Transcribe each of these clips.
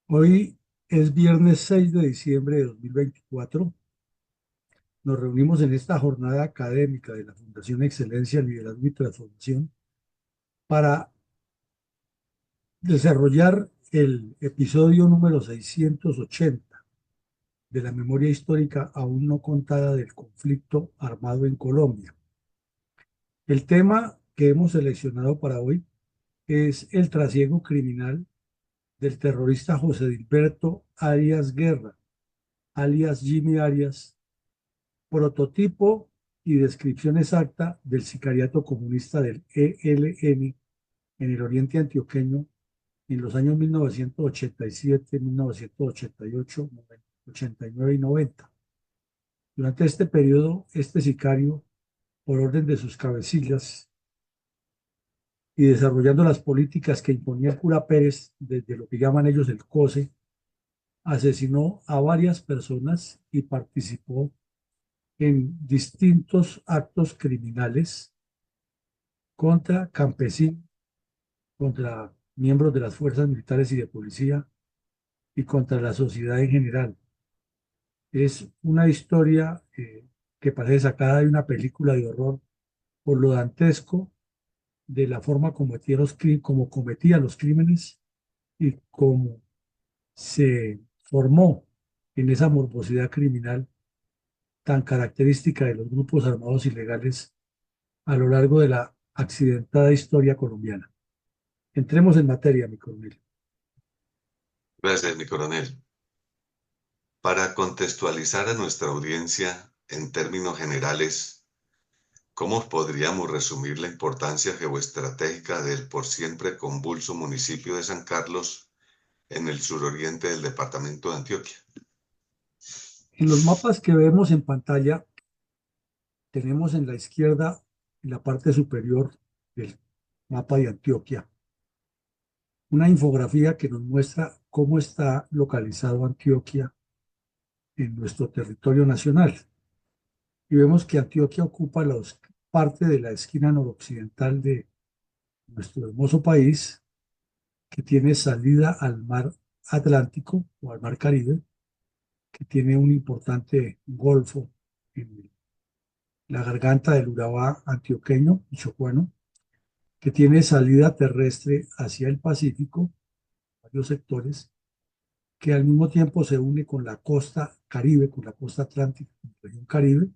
Hoy es viernes 6 de diciembre de 2024. Nos reunimos en esta jornada académica de la Fundación Excelencia, Liderazgo y Transformación para desarrollar el episodio número 680 de la memoria histórica aún no contada del conflicto armado en Colombia. El tema que hemos seleccionado para hoy es el trasiego criminal del terrorista José Dilberto Arias Guerra, alias Jimmy Arias, prototipo y descripción exacta del sicariato comunista del ELN en el oriente antioqueño en los años 1987, 1988, 89 y 90. Durante este periodo, este sicario, por orden de sus cabecillas y desarrollando las políticas que imponía el cura Pérez, desde lo que llaman ellos el COSE, asesinó a varias personas y participó en distintos actos criminales contra campesinos, contra miembros de las fuerzas militares y de policía y contra la sociedad en general. Es una historia que parece sacada de una película de horror por lo dantesco de la forma como cometía los crímenes y cómo se formó en esa morbosidad criminal tan característica de los grupos armados ilegales a lo largo de la accidentada historia colombiana. Entremos en materia, mi coronel. Gracias, mi coronel. Para contextualizar a nuestra audiencia en términos generales, ¿cómo podríamos resumir la importancia geoestratégica del por siempre convulso municipio de San Carlos en el suroriente del departamento de Antioquia? En los mapas que vemos en pantalla, tenemos en la izquierda, en la parte superior del mapa de Antioquia, una infografía que nos muestra cómo está localizado Antioquia en nuestro territorio nacional. Y vemos que Antioquia ocupa parte de la esquina noroccidental de nuestro hermoso país, que tiene salida al mar Atlántico o al mar Caribe, que tiene un importante golfo en la garganta del Urabá antioqueño y chocuano, que tiene salida terrestre hacia el Pacífico, varios sectores, que al mismo tiempo se une con la costa Caribe, con la costa Atlántica, con la región Caribe,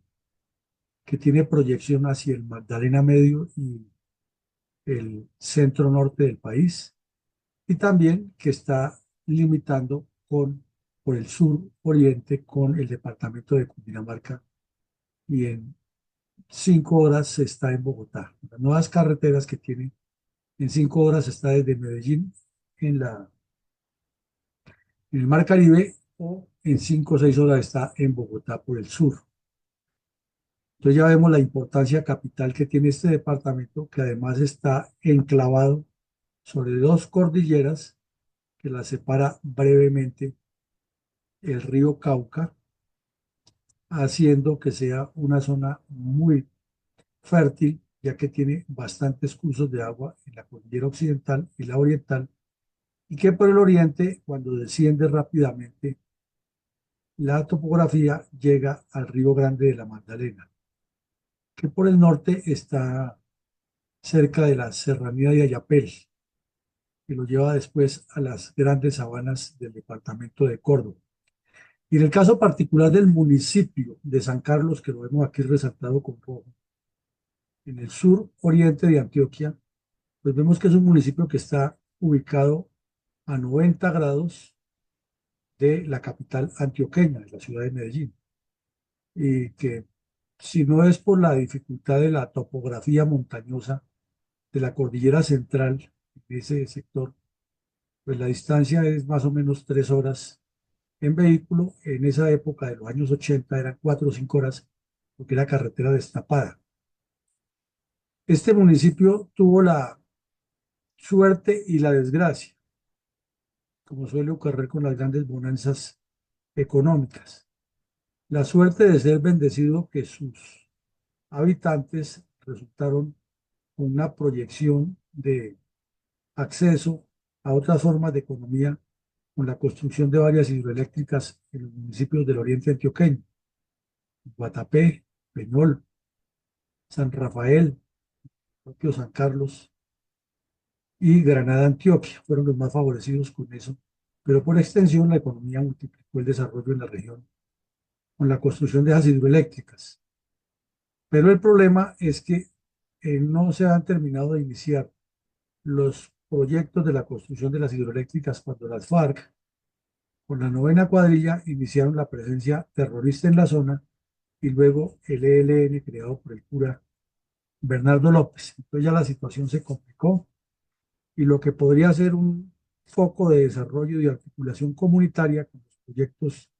que tiene proyección hacia el Magdalena Medio y el centro norte del país, y también que está limitando por el sur oriente con el departamento de Cundinamarca, y en 5 horas se está en Bogotá. Las nuevas carreteras que tiene, en 5 horas está desde Medellín en el Mar Caribe, o en 5 o 6 horas está en Bogotá por el sur. Entonces ya vemos la importancia capital que tiene este departamento, que además está enclavado sobre dos cordilleras que la separa brevemente el río Cauca, haciendo que sea una zona muy fértil, ya que tiene bastantes cursos de agua en la cordillera occidental y la oriental, y que por el oriente, cuando desciende rápidamente, la topografía llega al río Grande de la Magdalena, que por el norte está cerca de la serranía de Ayapel, que lo lleva después a las grandes sabanas del departamento de Córdoba. Y en el caso particular del municipio de San Carlos, que lo vemos aquí resaltado con rojo, en el sur oriente de Antioquia, pues vemos que es un municipio que está ubicado a 90 grados de la capital antioqueña, de la ciudad de Medellín, y que si no es por la dificultad de la topografía montañosa de la cordillera central de ese sector, pues la distancia es más o menos 3 horas en vehículo. En esa época de los años 80 eran 4 o 5 horas porque era carretera destapada. Este municipio tuvo la suerte y la desgracia, como suele ocurrir con las grandes bonanzas económicas. La suerte de ser bendecido, que sus habitantes resultaron con una proyección de acceso a otras formas de economía con la construcción de varias hidroeléctricas en los municipios del oriente antioqueño: Guatapé, Peñol, San Rafael, propio San Carlos y Granada, Antioquia. Fueron los más favorecidos con eso, pero por extensión la economía multiplicó el desarrollo en la región con la construcción de esas hidroeléctricas. Pero el problema es que no se han terminado de iniciar los proyectos de la construcción de las hidroeléctricas cuando las FARC, con la novena cuadrilla, iniciaron la presencia terrorista en la zona y luego el ELN creado por el cura Bernardo López. Entonces ya la situación se complicó y lo que podría ser un foco de desarrollo y articulación comunitaria con los proyectos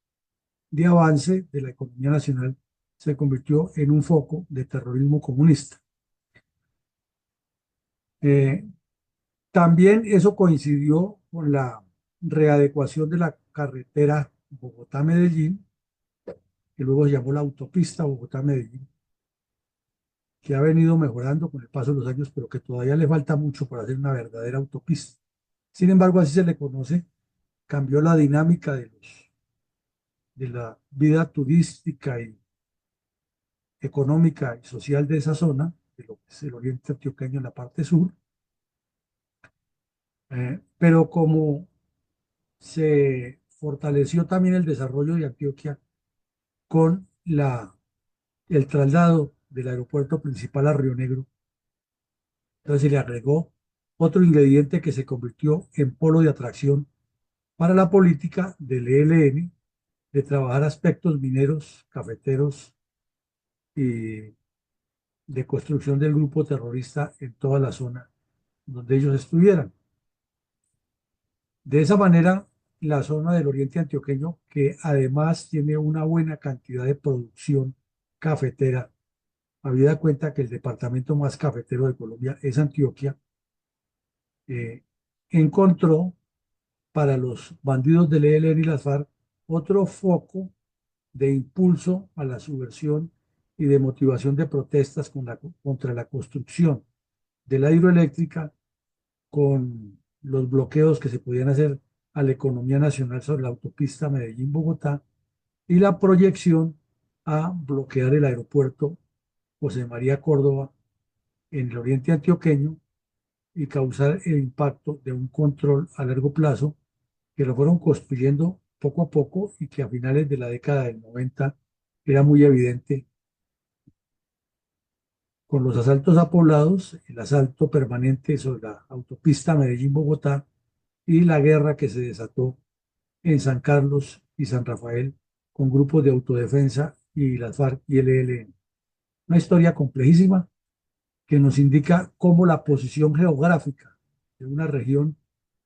de avance de la economía nacional se convirtió en un foco de terrorismo comunista. Eh, También eso coincidió con la readecuación de la carretera Bogotá-Medellín, que luego se llamó la autopista Bogotá-Medellín, que ha venido mejorando con el paso de los años, pero que todavía le falta mucho para hacer una verdadera autopista. Sin embargo, así se le conoce, cambió la dinámica de la vida turística y económica y social de esa zona, de lo que es el oriente antioqueño en la parte sur, pero como se fortaleció también el desarrollo de Antioquia con el traslado del aeropuerto principal a Río Negro. Entonces se le agregó otro ingrediente que se convirtió en polo de atracción para la política del ELN de trabajar aspectos mineros, cafeteros y de construcción del grupo terrorista en toda la zona donde ellos estuvieran. De esa manera, la zona del oriente antioqueño, que además tiene una buena cantidad de producción cafetera, habida cuenta que el departamento más cafetero de Colombia es Antioquia, eh, encontró para los bandidos del ELN y las FARC otro foco de impulso a la subversión y de motivación de protestas contra la construcción de la hidroeléctrica, con los bloqueos que se podían hacer a la economía nacional sobre la autopista Medellín-Bogotá y la proyección a bloquear el aeropuerto José María Córdoba en el oriente antioqueño y causar el impacto de un control a largo plazo que lo fueron construyendo poco a poco y que a finales de la década del 90 era muy evidente con los asaltos a poblados, el asalto permanente sobre la autopista Medellín-Bogotá y la guerra que se desató en San Carlos y San Rafael con grupos de autodefensa y las FARC y el ELN. Una historia complejísima que nos indica cómo la posición geográfica de una región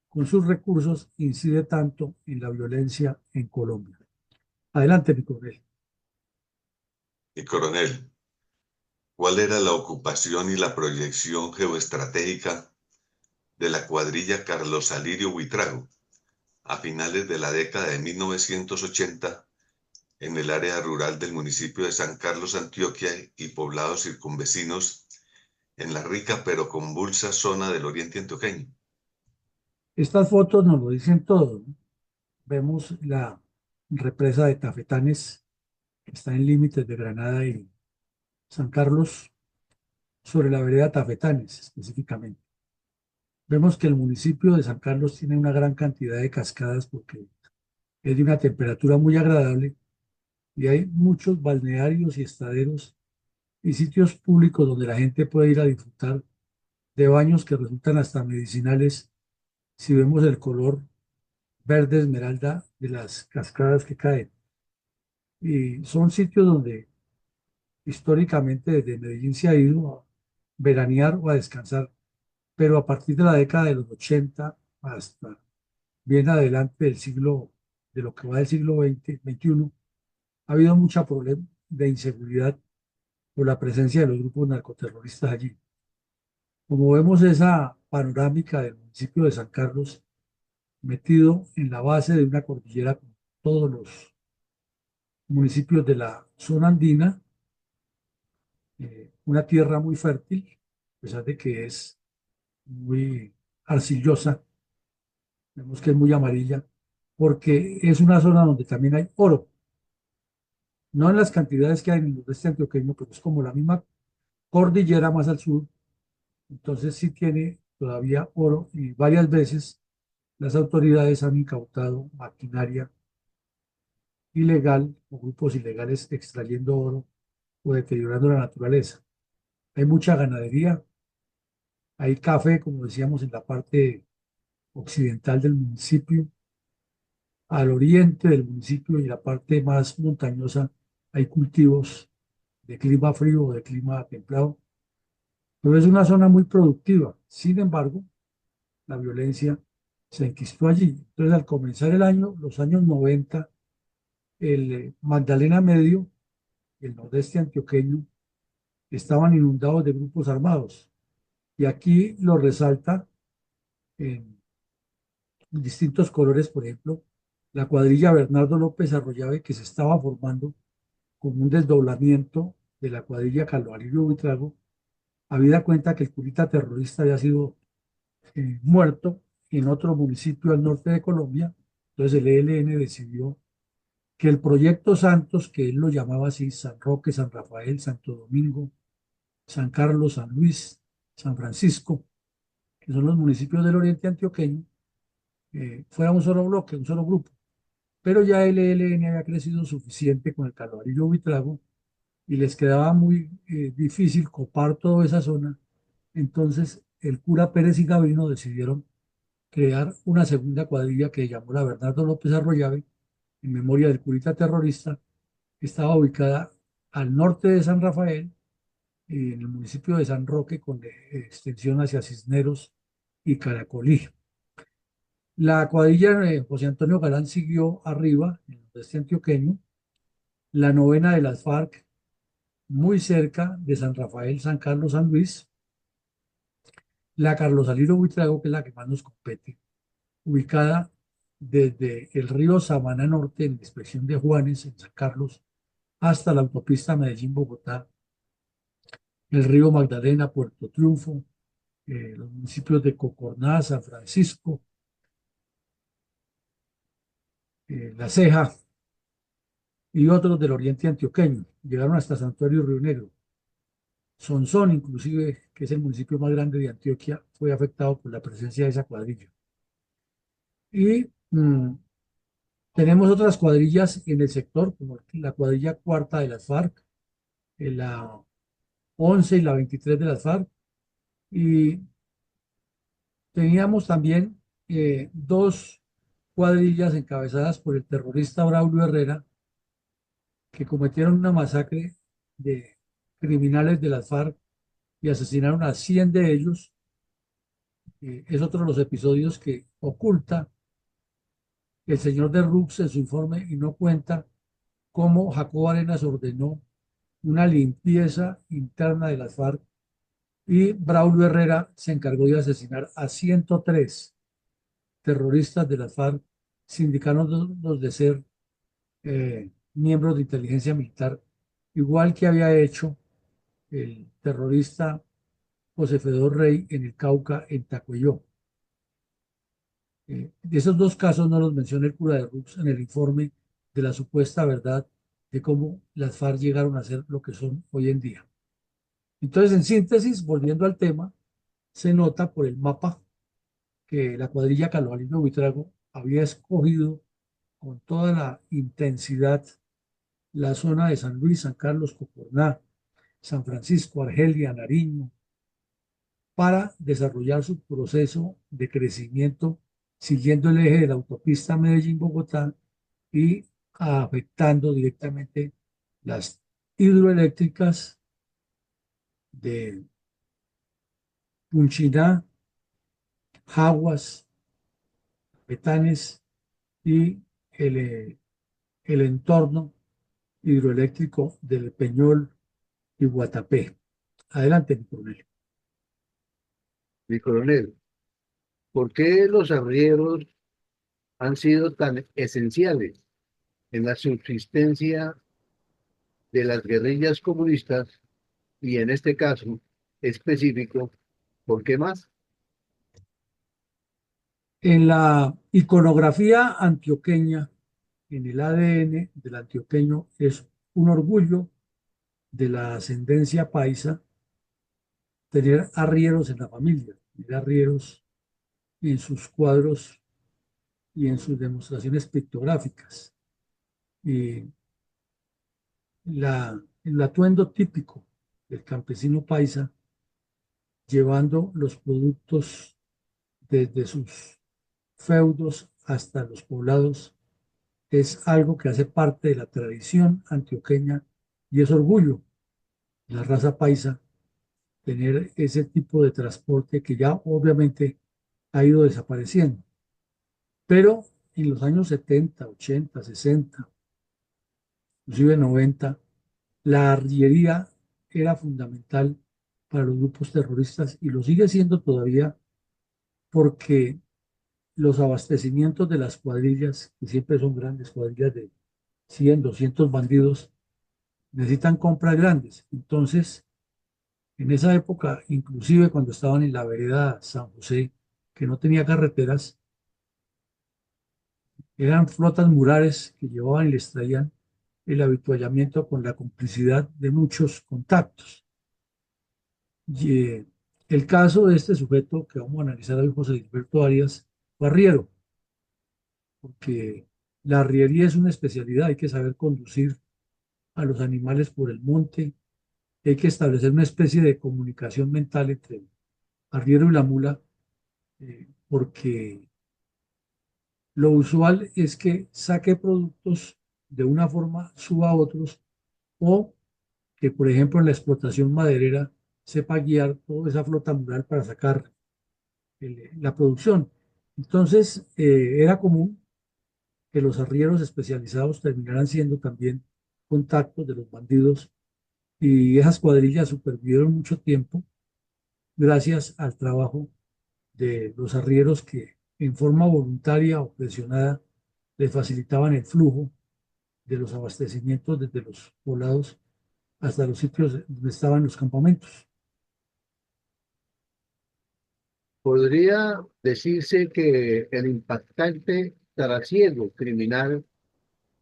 con sus recursos incide tanto en la violencia en Colombia. Adelante, mi coronel. Y coronel, ¿cuál era la ocupación y la proyección geoestratégica de la cuadrilla Carlos Alirio Buitrago a finales de la década de 1980 en el área rural del municipio de San Carlos, Antioquia y poblados circunvecinos en la rica pero convulsa zona del oriente antioqueño? Estas fotos nos lo dicen todo, ¿no? Vemos la represa de Tafetanes, que está en límites de Granada y San Carlos, sobre la vereda Tafetanes específicamente. Vemos que el municipio de San Carlos tiene una gran cantidad de cascadas porque es de una temperatura muy agradable y hay muchos balnearios y estaderos y sitios públicos donde la gente puede ir a disfrutar de baños que resultan hasta medicinales si vemos el color verde esmeralda de las cascadas que caen. Y son sitios donde históricamente desde Medellín se ha ido a veranear o a descansar, pero a partir de la década de los 80 hasta bien adelante del siglo, de lo que va del siglo XX, XXI, ha habido mucha problema de inseguridad por la presencia de los grupos narcoterroristas allí. Como vemos esa panorámica del municipio de San Carlos, metido en la base de una cordillera con todos los municipios de la zona andina, una tierra muy fértil, a pesar de que es muy arcillosa, vemos que es muy amarilla, porque es una zona donde también hay oro, no en las cantidades que hay en el nordeste antioqueño, pero es como la misma cordillera más al sur, entonces sí tiene todavía oro y varias veces las autoridades han incautado maquinaria ilegal o grupos ilegales extrayendo oro o deteriorando la naturaleza. Hay mucha ganadería, hay café, como decíamos, en la parte occidental del municipio, al oriente del municipio y la parte más montañosa hay cultivos de clima frío o de clima templado, pero es una zona muy productiva. Sin embargo, la violencia se enquistó allí. Entonces, al comenzar el año, los años 90, el Magdalena Medio, el nordeste antioqueño, estaban inundados de grupos armados. Y aquí lo resalta en distintos colores, por ejemplo, la cuadrilla Bernardo López Arroyave, que se estaba formando como un desdoblamiento de la cuadrilla Calvario Buitrago, habida cuenta que el curita terrorista había sido muerto en otro municipio al norte de Colombia. Entonces el ELN decidió que el proyecto Santos, que él lo llamaba así, San Roque, San Rafael, Santo Domingo, San Carlos, San Luis, San Francisco, que son los municipios del oriente antioqueño, fuera un solo bloque, un solo grupo. Pero ya el ELN había crecido suficiente con el Calvario Buitrago y les quedaba muy difícil copar toda esa zona. Entonces el cura Pérez y Gavino decidieron crear una segunda cuadrilla que llamó la Bernardo López Arroyave, en memoria del curita terrorista, que estaba ubicada al norte de San Rafael, en el municipio de San Roque, con extensión hacia Cisneros y Caracolí. La cuadrilla de José Antonio Galán siguió arriba, en el nordeste antioqueño, la novena de las FARC, muy cerca de San Rafael, San Carlos, San Luis, la Carlos Aliro Buitrago, que es la que más nos compete, ubicada desde el río Sabana Norte, en la inspección de Juanes, en San Carlos, hasta la autopista Medellín-Bogotá, el río Magdalena, Puerto Triunfo, los municipios de Cocorná, San Francisco, La Ceja y otros del oriente antioqueño. Llegaron hasta Santuario y Río Negro. Sonsón, inclusive, que es el municipio más grande de Antioquia, fue afectado por la presencia de esa cuadrilla. Y tenemos otras cuadrillas en el sector, como la cuadrilla cuarta de las FARC, la 11 y la 23 de las FARC, y teníamos también dos cuadrillas encabezadas por el terrorista Braulio Herrera, que cometieron una masacre de criminales de las FARC y asesinaron a 100 de ellos. Es otro de los episodios que oculta el señor de Rux en su informe y no cuenta cómo Jacobo Arenas ordenó una limpieza interna de las FARC y Braulio Herrera se encargó de asesinar a 103 terroristas de las FARC, sindicándolos de ser miembros de inteligencia militar, igual que había hecho el terrorista José Fedor Rey en el Cauca, en Tacuelló. De esos dos casos no los menciona el cura de Rux en el informe de la supuesta verdad de cómo las FARC llegaron a ser lo que son hoy en día. Entonces, en síntesis, volviendo al tema, se nota por el mapa que la cuadrilla Calvario Buitrago había escogido con toda la intensidad la zona de San Luis, San Carlos, Cocorná, San Francisco, Argelia, Nariño, para desarrollar su proceso de crecimiento siguiendo el eje de la autopista Medellín-Bogotá y afectando directamente las hidroeléctricas de Punchiná, Jaguas, Petanes y el, eh, el entorno hidroeléctrico del Peñol y Guatapé. Adelante, mi coronel. Mi coronel, ¿por qué los arrieros han sido tan esenciales en la subsistencia de las guerrillas comunistas y en este caso específico, por qué más? En la iconografía antioqueña, en el ADN del antioqueño, es un orgullo de la ascendencia paisa tener arrieros en la familia, tener arrieros en sus cuadros y en sus demostraciones pictográficas. Y el atuendo típico del campesino paisa, llevando los productos desde sus feudos hasta los poblados, es algo que hace parte de la tradición antioqueña y es orgullo de la raza paisa tener ese tipo de transporte que ya obviamente ha ido desapareciendo. Pero en los años 70, 80, 60, inclusive 90, la arriería era fundamental para los grupos terroristas y lo sigue siendo todavía porque los abastecimientos de las cuadrillas, que siempre son grandes cuadrillas de 100, 200 bandidos, necesitan compras grandes. Entonces, en esa época, inclusive cuando estaban en la vereda San José, que no tenía carreteras, eran flotas mulares que llevaban y les traían el avituallamiento con la complicidad de muchos contactos. Y, el caso de este sujeto que vamos a analizar hoy, José Gilberto Arias, fue arriero, porque la arriería es una especialidad, hay que saber conducir a los animales por el monte, hay que establecer una especie de comunicación mental entre el arriero y la mula, porque lo usual es que saque productos de una forma, suba a otros, o que, por ejemplo, en la explotación maderera sepa guiar toda esa flota mural para sacar la producción. Entonces, era común que los arrieros especializados terminaran siendo también contactos de los bandidos y esas cuadrillas supervivieron mucho tiempo gracias al trabajo de los arrieros que en forma voluntaria o presionada les facilitaban el flujo de los abastecimientos desde los poblados hasta los sitios donde estaban los campamentos. Podría decirse que el impactante trasiego criminal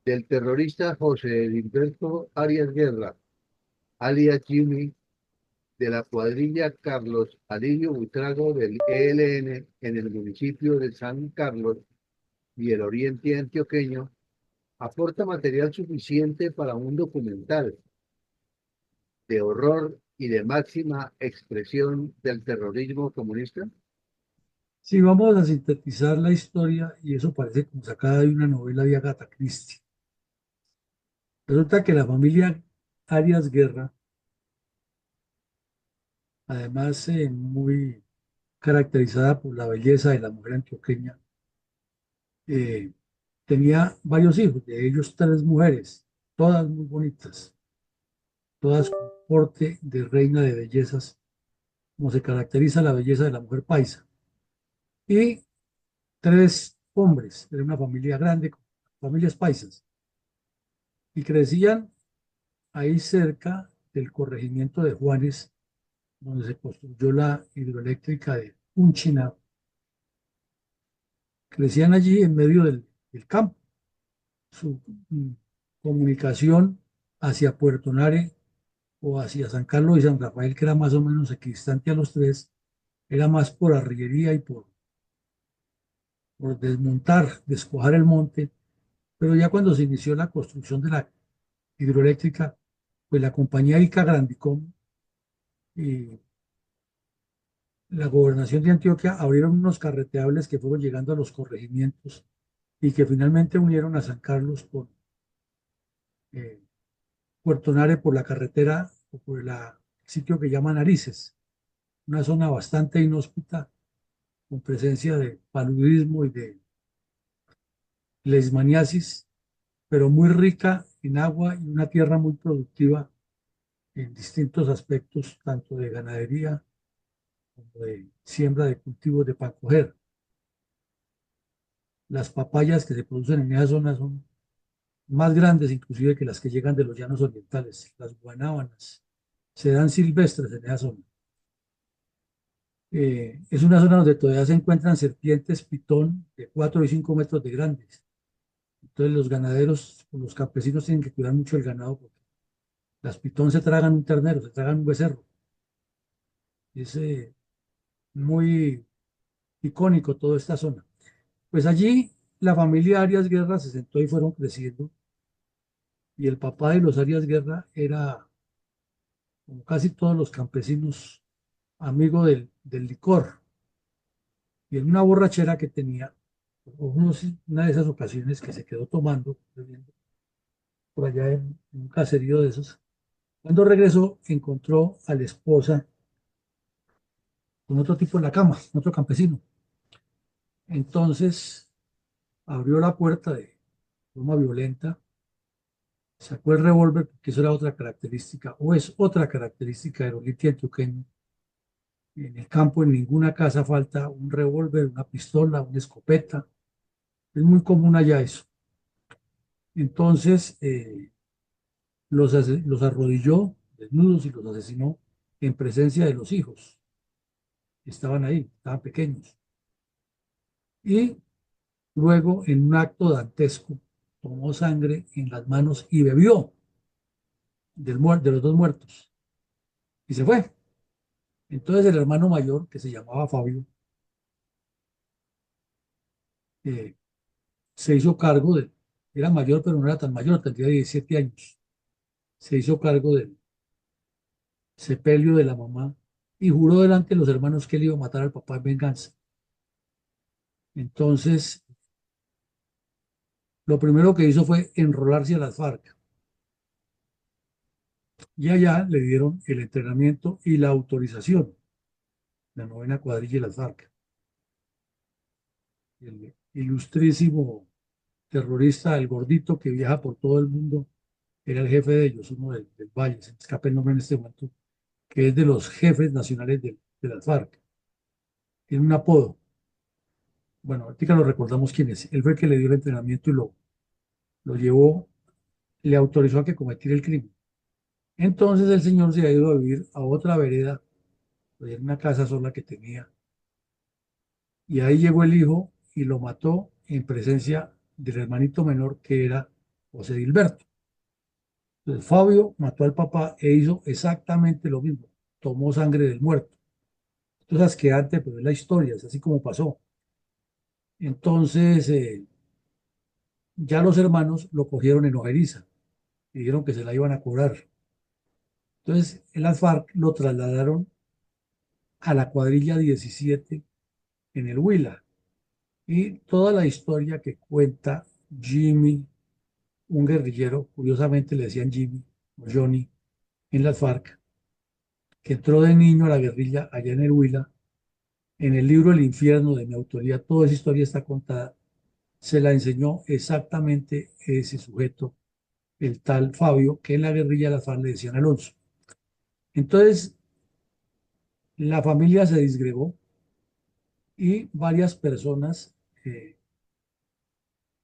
del terrorista José Gilberto Arias Guerra, alias Jimmy, de la cuadrilla Carlos Alirio Buitrago del ELN en el municipio de San Carlos y el oriente antioqueño, aporta material suficiente para un documental de horror y de máxima expresión del terrorismo comunista. Si vamos a sintetizar la historia, y eso parece como sacada de una novela de Agatha Christie, resulta que la familia Arias Guerra, además muy caracterizada por la belleza de la mujer antioqueña, eh, tenía varios hijos, de ellos tres mujeres, todas muy bonitas, todas con porte de reina de bellezas, como se caracteriza la belleza de la mujer paisa, y tres hombres, era una familia grande, familias paisas, y crecían ahí cerca del corregimiento de Juanes, donde se construyó la hidroeléctrica de Unchina. Crecían allí en medio del campo. Su comunicación hacia Puerto Nare o hacia San Carlos y San Rafael, que era más o menos equidistante a los tres, era más por arriería y por desmontar, despojar el monte. Pero ya cuando se inició la construcción de la hidroeléctrica, pues la compañía Ica Grandicom y la gobernación de Antioquia abrieron unos carreteables que fueron llegando a los corregimientos y que finalmente unieron a San Carlos con eh, Puerto Nare por la carretera o por el sitio que llaman Narices, una zona bastante inhóspita con presencia de paludismo y de leishmaniasis, pero muy rica en agua y una tierra muy productiva en distintos aspectos, tanto de ganadería como de siembra de cultivos de pan coger. Las papayas que se producen en esa zona son más grandes inclusive que las que llegan de los llanos orientales. Las guanábanas se dan silvestres en esa zona. Es una zona donde todavía se encuentran serpientes pitón de 4 y 5 metros de grandes. Entonces los ganaderos, los campesinos tienen que cuidar mucho el ganado porque las pitón se tragan un ternero, se tragan un becerro. Es muy icónico toda esta zona. Pues allí la familia Arias Guerra se sentó y fueron creciendo. Y el papá de los Arias Guerra era, como casi todos los campesinos, amigo del licor. Y en una borrachera que tenía, una de esas ocasiones que se quedó tomando, bebiendo, por allá en un caserío de esos, cuando regresó encontró a la esposa con otro tipo en la cama, otro campesino. Entonces abrió la puerta de forma violenta, sacó el revólver, porque eso era otra característica, o es otra característica del Olimpia antioqueño. En el campo, en ninguna casa falta un revólver, una pistola, una escopeta. Es muy común allá eso. Entonces los arrodilló desnudos y los asesinó en presencia de los hijos que estaban ahí, estaban pequeños. Y luego, en un acto dantesco, tomó sangre en las manos y bebió de los dos muertos y se fue. Entonces el hermano mayor, que se llamaba Fabio, eh, se hizo cargo era mayor, pero no era tan mayor, tendría 17 años. Se hizo cargo del sepelio de la mamá y juró delante de los hermanos que él iba a matar al papá en venganza. Entonces, lo primero que hizo fue enrolarse a las FARC y allá le dieron el entrenamiento y la autorización, la novena cuadrilla de las FARC. El ilustrísimo terrorista, el gordito que viaja por todo el mundo, era el jefe de ellos, uno del Valle, se me escapa el nombre en este momento, que es de los jefes nacionales de las FARC. Tiene un apodo. Bueno, ahorita lo recordamos quién es. Él fue el que le dio el entrenamiento y lo llevó, le autorizó a que cometiera el crimen. Entonces el señor se ha ido a vivir a otra vereda, en una casa sola que tenía, y ahí llegó el hijo y lo mató en presencia del hermanito menor que era José Dilberto. Entonces Fabio mató al papá e hizo exactamente lo mismo, tomó sangre del muerto. Entonces que antes, pero es la historia, es así como pasó. Entonces ya los hermanos lo cogieron en ojeriza y dijeron que se la iban a cobrar. Entonces en las FARC lo trasladaron a la cuadrilla 17 en el Huila. Y toda la historia que cuenta Jimmy, un guerrillero, curiosamente le decían Jimmy o Johnny, en las FARC, que entró de niño a la guerrilla allá en el Huila, en el libro El infierno de mi autoría, toda esa historia está contada, se la enseñó exactamente ese sujeto, el tal Fabio, que en la guerrilla de las FARC le decían Alonso. Entonces, la familia se disgregó y varias personas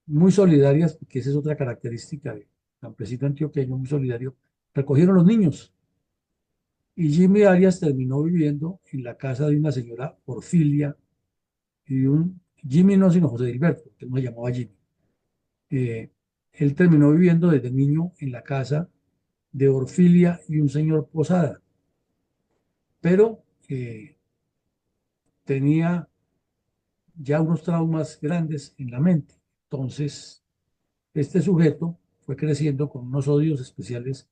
muy solidarias, porque esa es otra característica de campesino antioqueño, muy solidario, recogieron los niños. Y Jimmy Arias terminó viviendo en la casa de una señora Orfilia y de un Jimmy no, sino José Dilberto, que no se llamaba Jimmy. Eh, Él terminó viviendo desde niño en la casa de Orfilia y un señor Posada, pero tenía ya unos traumas grandes en la mente. Entonces, este sujeto fue creciendo con unos odios especiales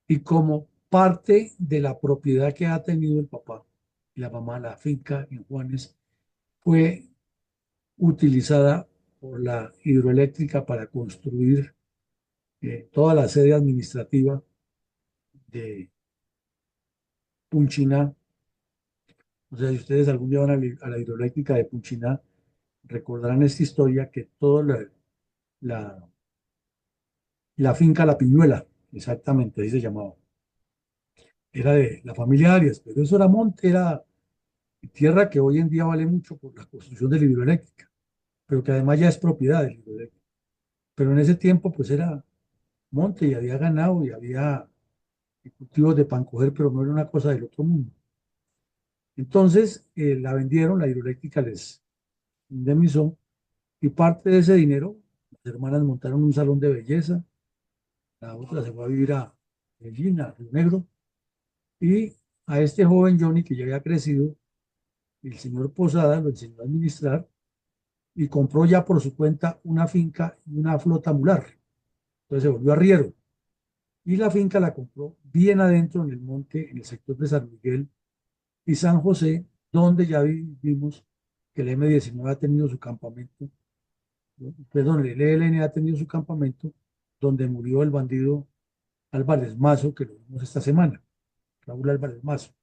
y como parte de la propiedad que ha tenido el papá y la mamá, la finca en Juanes, fue utilizada por la hidroeléctrica para construir toda la sede administrativa de Punchiná. O sea, si ustedes algún día van a la hidroeléctrica de Punchiná, recordarán esta historia que toda la, la finca La Piñuela, exactamente, así se llamaba, era de la familia Arias, pero eso era monte, era tierra que hoy en día vale mucho por la construcción de la hidroeléctrica, pero que además ya es propiedad de la hidroeléctrica. Pero en ese tiempo pues era monte y había ganado y había cultivos de pan coger, pero no era una cosa del otro mundo. Entonces la vendieron, la hidroeléctrica les indemnizó y parte de ese dinero, las hermanas montaron un salón de belleza, la otra se fue a vivir a Medellín, a Río Negro, y a este joven Johnny que ya había crecido, el señor Posada lo enseñó a administrar y compró ya por su cuenta una finca y una flota mular. Entonces se volvió arriero. Y la finca la compró bien adentro en el monte, en el sector de San Miguel y San José, donde ya vimos que el M-19 ha tenido su campamento, ¿no? Perdón, el ELN ha tenido su campamento donde murió el bandido Álvarez Mazo, que lo vimos esta semana, Raúl Álvarez Mazo,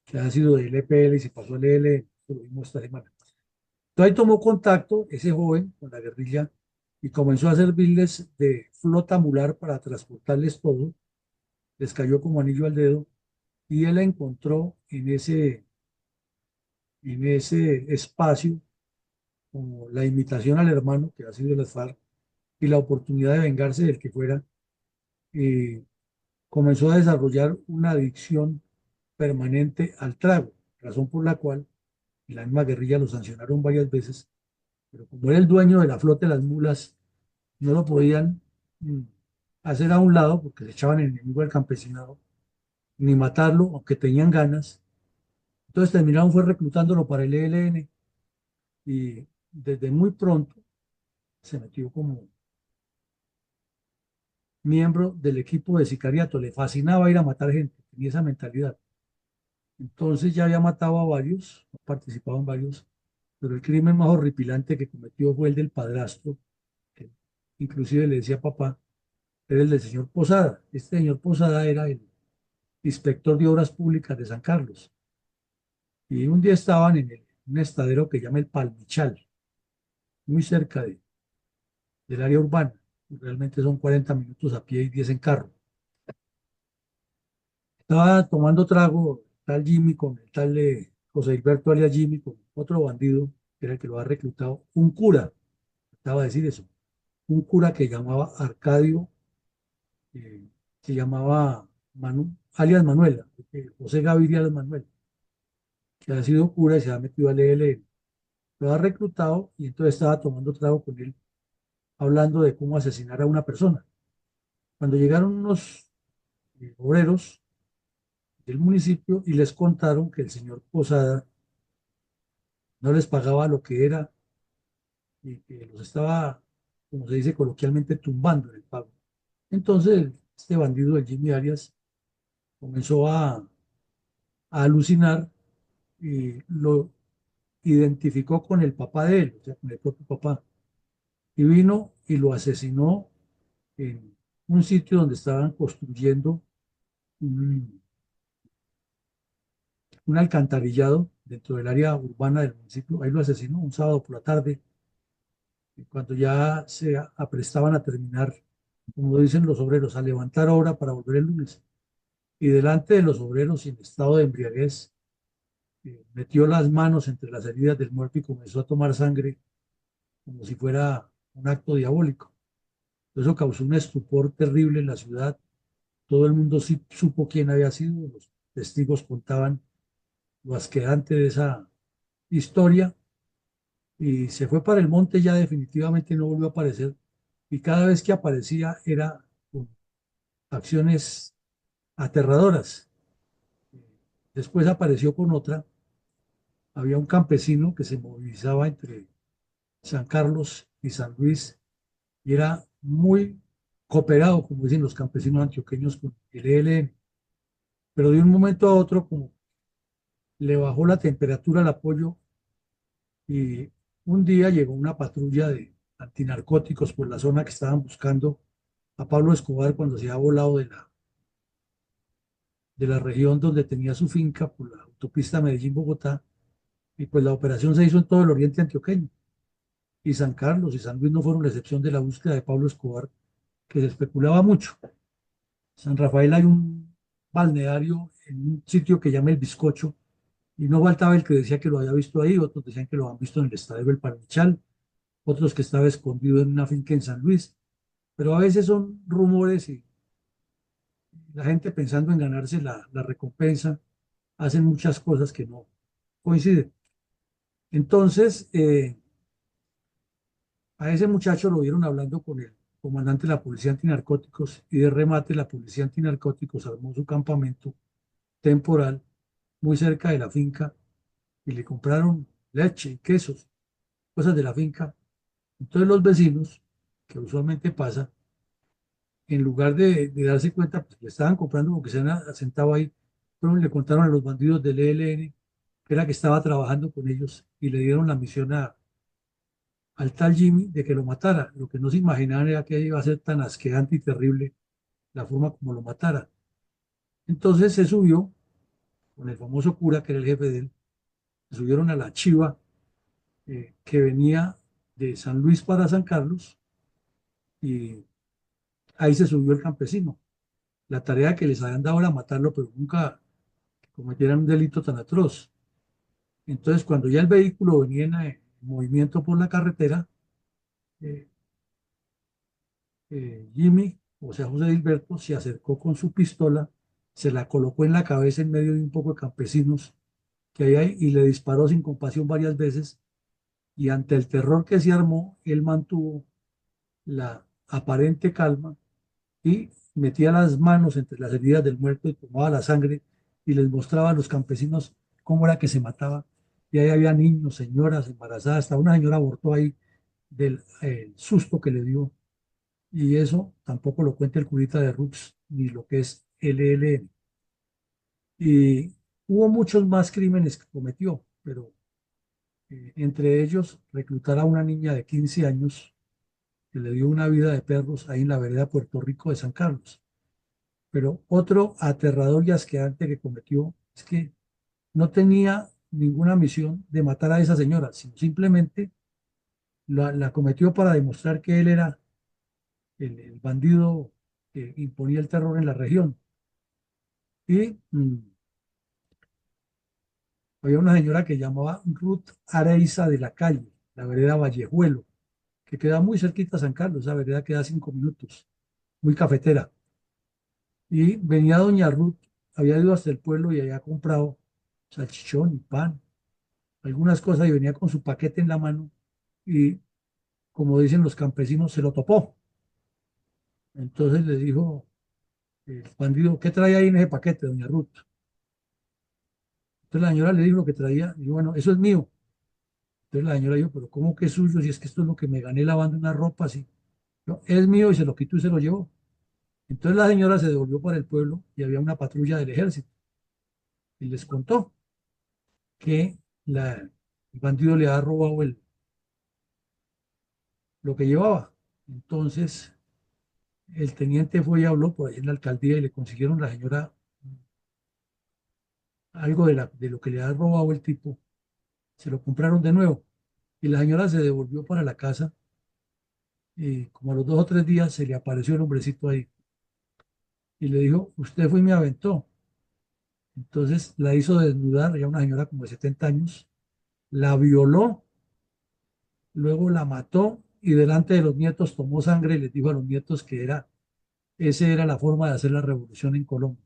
que ha sido del EPL y se pasó al ELN, lo vimos esta semana. Entonces ahí tomó contacto ese joven con la guerrilla y comenzó a servirles de flota mular para transportarles todo, les cayó como anillo al dedo y él encontró en ese espacio como la imitación al hermano que ha sido el FARC y la oportunidad de vengarse del que fuera, eh, comenzó a desarrollar una adicción permanente al trago, razón por la cual en la misma guerrilla lo sancionaron varias veces, pero como era el dueño de la flota de las mulas, no lo podían mm, hacer a un lado porque se echaban enemigo al campesinado, ni matarlo, aunque tenían ganas. Entonces terminaron fue reclutándolo para el ELN y desde muy pronto se metió como miembro del equipo de sicariato. Le fascinaba ir a matar gente, tenía esa mentalidad. Entonces ya había matado a varios, participado en varios, pero el crimen más horripilante que cometió fue el del padrastro, que inclusive le decía papá, era el del señor Posada. Este señor Posada era el inspector de obras públicas de San Carlos. Y un día estaban en un estadero que llama el Palmichal, muy cerca del área urbana. Realmente son 40 minutos a pie y 10 en carro. Estaba tomando trago tal Jimmy con el tal José Hilberto alias Jimmy, con otro bandido, que era el que lo ha reclutado, un cura, estaba a decir eso, un cura que llamaba Arcadio, eh, se llamaba alias Manuela, José Gaviria alias Manuel, que ha sido cura y se ha metido al ELN. Lo ha reclutado y entonces estaba tomando trago con él, hablando de cómo asesinar a una persona. Cuando llegaron unos obreros del municipio y les contaron que el señor Posada no les pagaba lo que era y que los estaba, como se dice coloquialmente, tumbando en el pago. Entonces, este bandido de Jimmy Arias comenzó a alucinar y lo identificó con el papá de él, o sea, con el propio papá, y vino y lo asesinó en un sitio donde estaban construyendo un, un alcantarillado dentro del área urbana del municipio. Ahí lo asesinó un sábado por la tarde, cuando ya se aprestaban a terminar, como dicen los obreros, a levantar hora para volver el lunes. Y delante de los obreros, en estado de embriaguez, metió las manos entre las heridas del muerto y comenzó a tomar sangre como si fuera un acto diabólico. Eso causó un estupor terrible en la ciudad. Todo el mundo sí supo quién había sido. Los testigos contaban lo asquerante de esa historia y se fue para el monte, ya definitivamente no volvió a aparecer. Y cada vez que aparecía era con acciones aterradoras. Después apareció con otra. Había un campesino que se movilizaba entre San Carlos y San Luis y era muy cooperado, como dicen los campesinos antioqueños, con el ELN. Pero de un momento a otro, como le bajó la temperatura al apoyo y un día llegó una patrulla de antinarcóticos por la zona que estaban buscando a Pablo Escobar cuando se había volado de la región donde tenía su finca por la autopista Medellín-Bogotá, y pues la operación se hizo en todo el oriente antioqueño. Y San Carlos y San Luis no fueron la excepción de la búsqueda de Pablo Escobar, que se especulaba mucho. San Rafael hay un balneario en un sitio que llama El Bizcocho, y no faltaba el que decía que lo había visto ahí, otros decían que lo habían visto en el estadio del Parmichal, otros que estaba escondido en una finca en San Luis, pero a veces son rumores y la gente pensando en ganarse la recompensa hacen muchas cosas que no coinciden. Entonces, a ese muchacho lo vieron hablando con el comandante de la Policía Antinarcóticos y de remate la Policía Antinarcóticos armó su campamento temporal muy cerca de la finca y le compraron leche y quesos, cosas de la finca. Entonces los vecinos, que usualmente pasa, en lugar de darse cuenta, pues le estaban comprando porque se han sentado ahí, pero le contaron a los bandidos del ELN que era que estaba trabajando con ellos y le dieron la misión al tal Jimmy de que lo matara. Lo que no se imaginaban era que iba a ser tan asqueante y terrible la forma como lo matara. Entonces se subió con el famoso cura que era el jefe de él, se subieron a la chiva que venía de San Luis para San Carlos y ahí se subió el campesino. La tarea que les habían dado era matarlo, pero nunca cometieran un delito tan atroz. Entonces, cuando ya el vehículo venía en movimiento por la carretera, eh, Jimmy, o sea, José Gilberto, se acercó con su pistola, se la colocó en la cabeza en medio de un poco de campesinos que hay ahí y le disparó sin compasión varias veces. Y ante el terror que se armó, él mantuvo la aparente calma y metía las manos entre las heridas del muerto y tomaba la sangre y les mostraba a los campesinos cómo era que se mataba. Y ahí había niños, señoras embarazadas, hasta una señora abortó ahí del susto que le dio. Y eso tampoco lo cuenta el curita de Rux ni lo que es LLN. Y hubo muchos más crímenes que cometió, pero entre ellos reclutar a una niña de 15 años que le dio una vida de perros ahí en la vereda Puerto Rico de San Carlos. Pero otro aterrador y asqueante que cometió es que no tenía ninguna misión de matar a esa señora, sino simplemente la cometió para demostrar que él era el bandido que imponía el terror en la región. Y había una señora que llamaba Ruth Areiza de la Calle, la vereda Vallejuelo, que queda muy cerquita a San Carlos, esa vereda queda a 5 minutos, muy cafetera. Y venía doña Ruth, había ido hasta el pueblo y había comprado salchichón y pan, algunas cosas y venía con su paquete en la mano y, como dicen los campesinos, se lo topó. Entonces le dijo el bandido, ¿qué trae ahí en ese paquete, doña Ruth? Entonces la señora le dijo lo que traía y bueno, eso es mío. Entonces la señora dijo, pero ¿cómo que es suyo? Si es que esto es lo que me gané lavando una ropa así. No, es mío y se lo quitó y se lo llevó. Entonces la señora se devolvió para el pueblo y había una patrulla del ejército y les contó que el bandido le había robado lo que llevaba. Entonces el teniente fue y habló por ahí en la alcaldía y le consiguieron a la señora algo de lo que le había robado el tipo. Se lo compraron de nuevo y la señora se devolvió para la casa y como a los 2 o 3 días se le apareció el hombrecito ahí y le dijo, usted fue y me aventó. Entonces la hizo desnudar, ya una señora como de 70 años, la violó, luego la mató y delante de los nietos tomó sangre y les dijo a los nietos que esa era la forma de hacer la revolución en Colombia.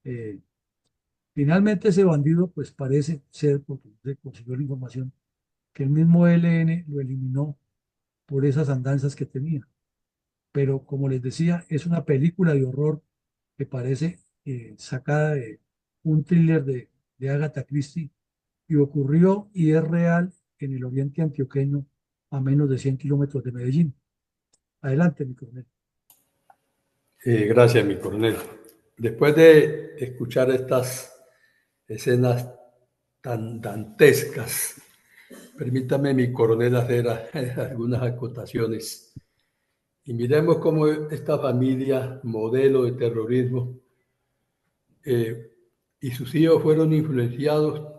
Eh, Finalmente ese bandido pues parece ser, porque se consiguió la información, que el mismo ELN lo eliminó por esas andanzas que tenía. Pero como les decía, es una película de horror que parece sacada de un thriller de Agatha Christie y ocurrió y es real en el oriente antioqueño a menos de 100 kilómetros de Medellín. Adelante, mi coronel. Gracias, mi coronel. Después de escuchar estas escenas tan dantescas, permítame, mi coronel, hacer algunas acotaciones. Y miremos cómo esta familia, modelo de terrorismo, y sus hijos fueron influenciados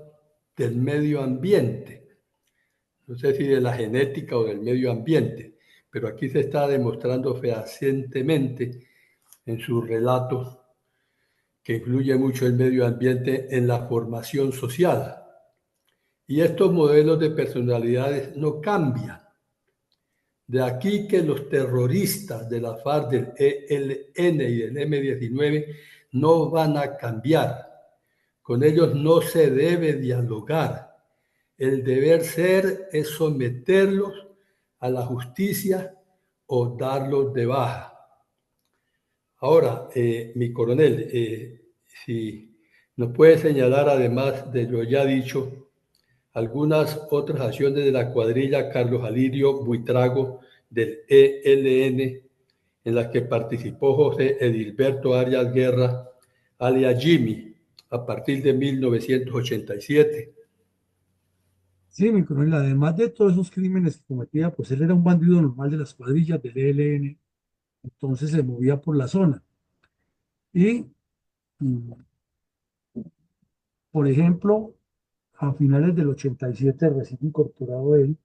del medio ambiente. No sé si de la genética o del medio ambiente, pero aquí se está demostrando fehacientemente en sus relatos que influye mucho el medio ambiente en la formación social. Y estos modelos de personalidades no cambian. De aquí que los terroristas de la FARC, del ELN y del M-19 no van a cambiar. Con ellos no se debe dialogar. El deber ser es someterlos a la justicia o darlos de baja. Ahora, mi coronel, si nos puede señalar, además de lo ya dicho, algunas otras acciones de la cuadrilla Carlos Alirio Buitrago del ELN en las que participó José Edilberto Arias Guerra, alias Jimmy, a partir de 1987. Sí, mi coronel, además de todos esos crímenes que cometía, pues él era un bandido normal de las cuadrillas del ELN, entonces se movía por la zona. Y, mm, por ejemplo, a finales del 87, recién incorporado él,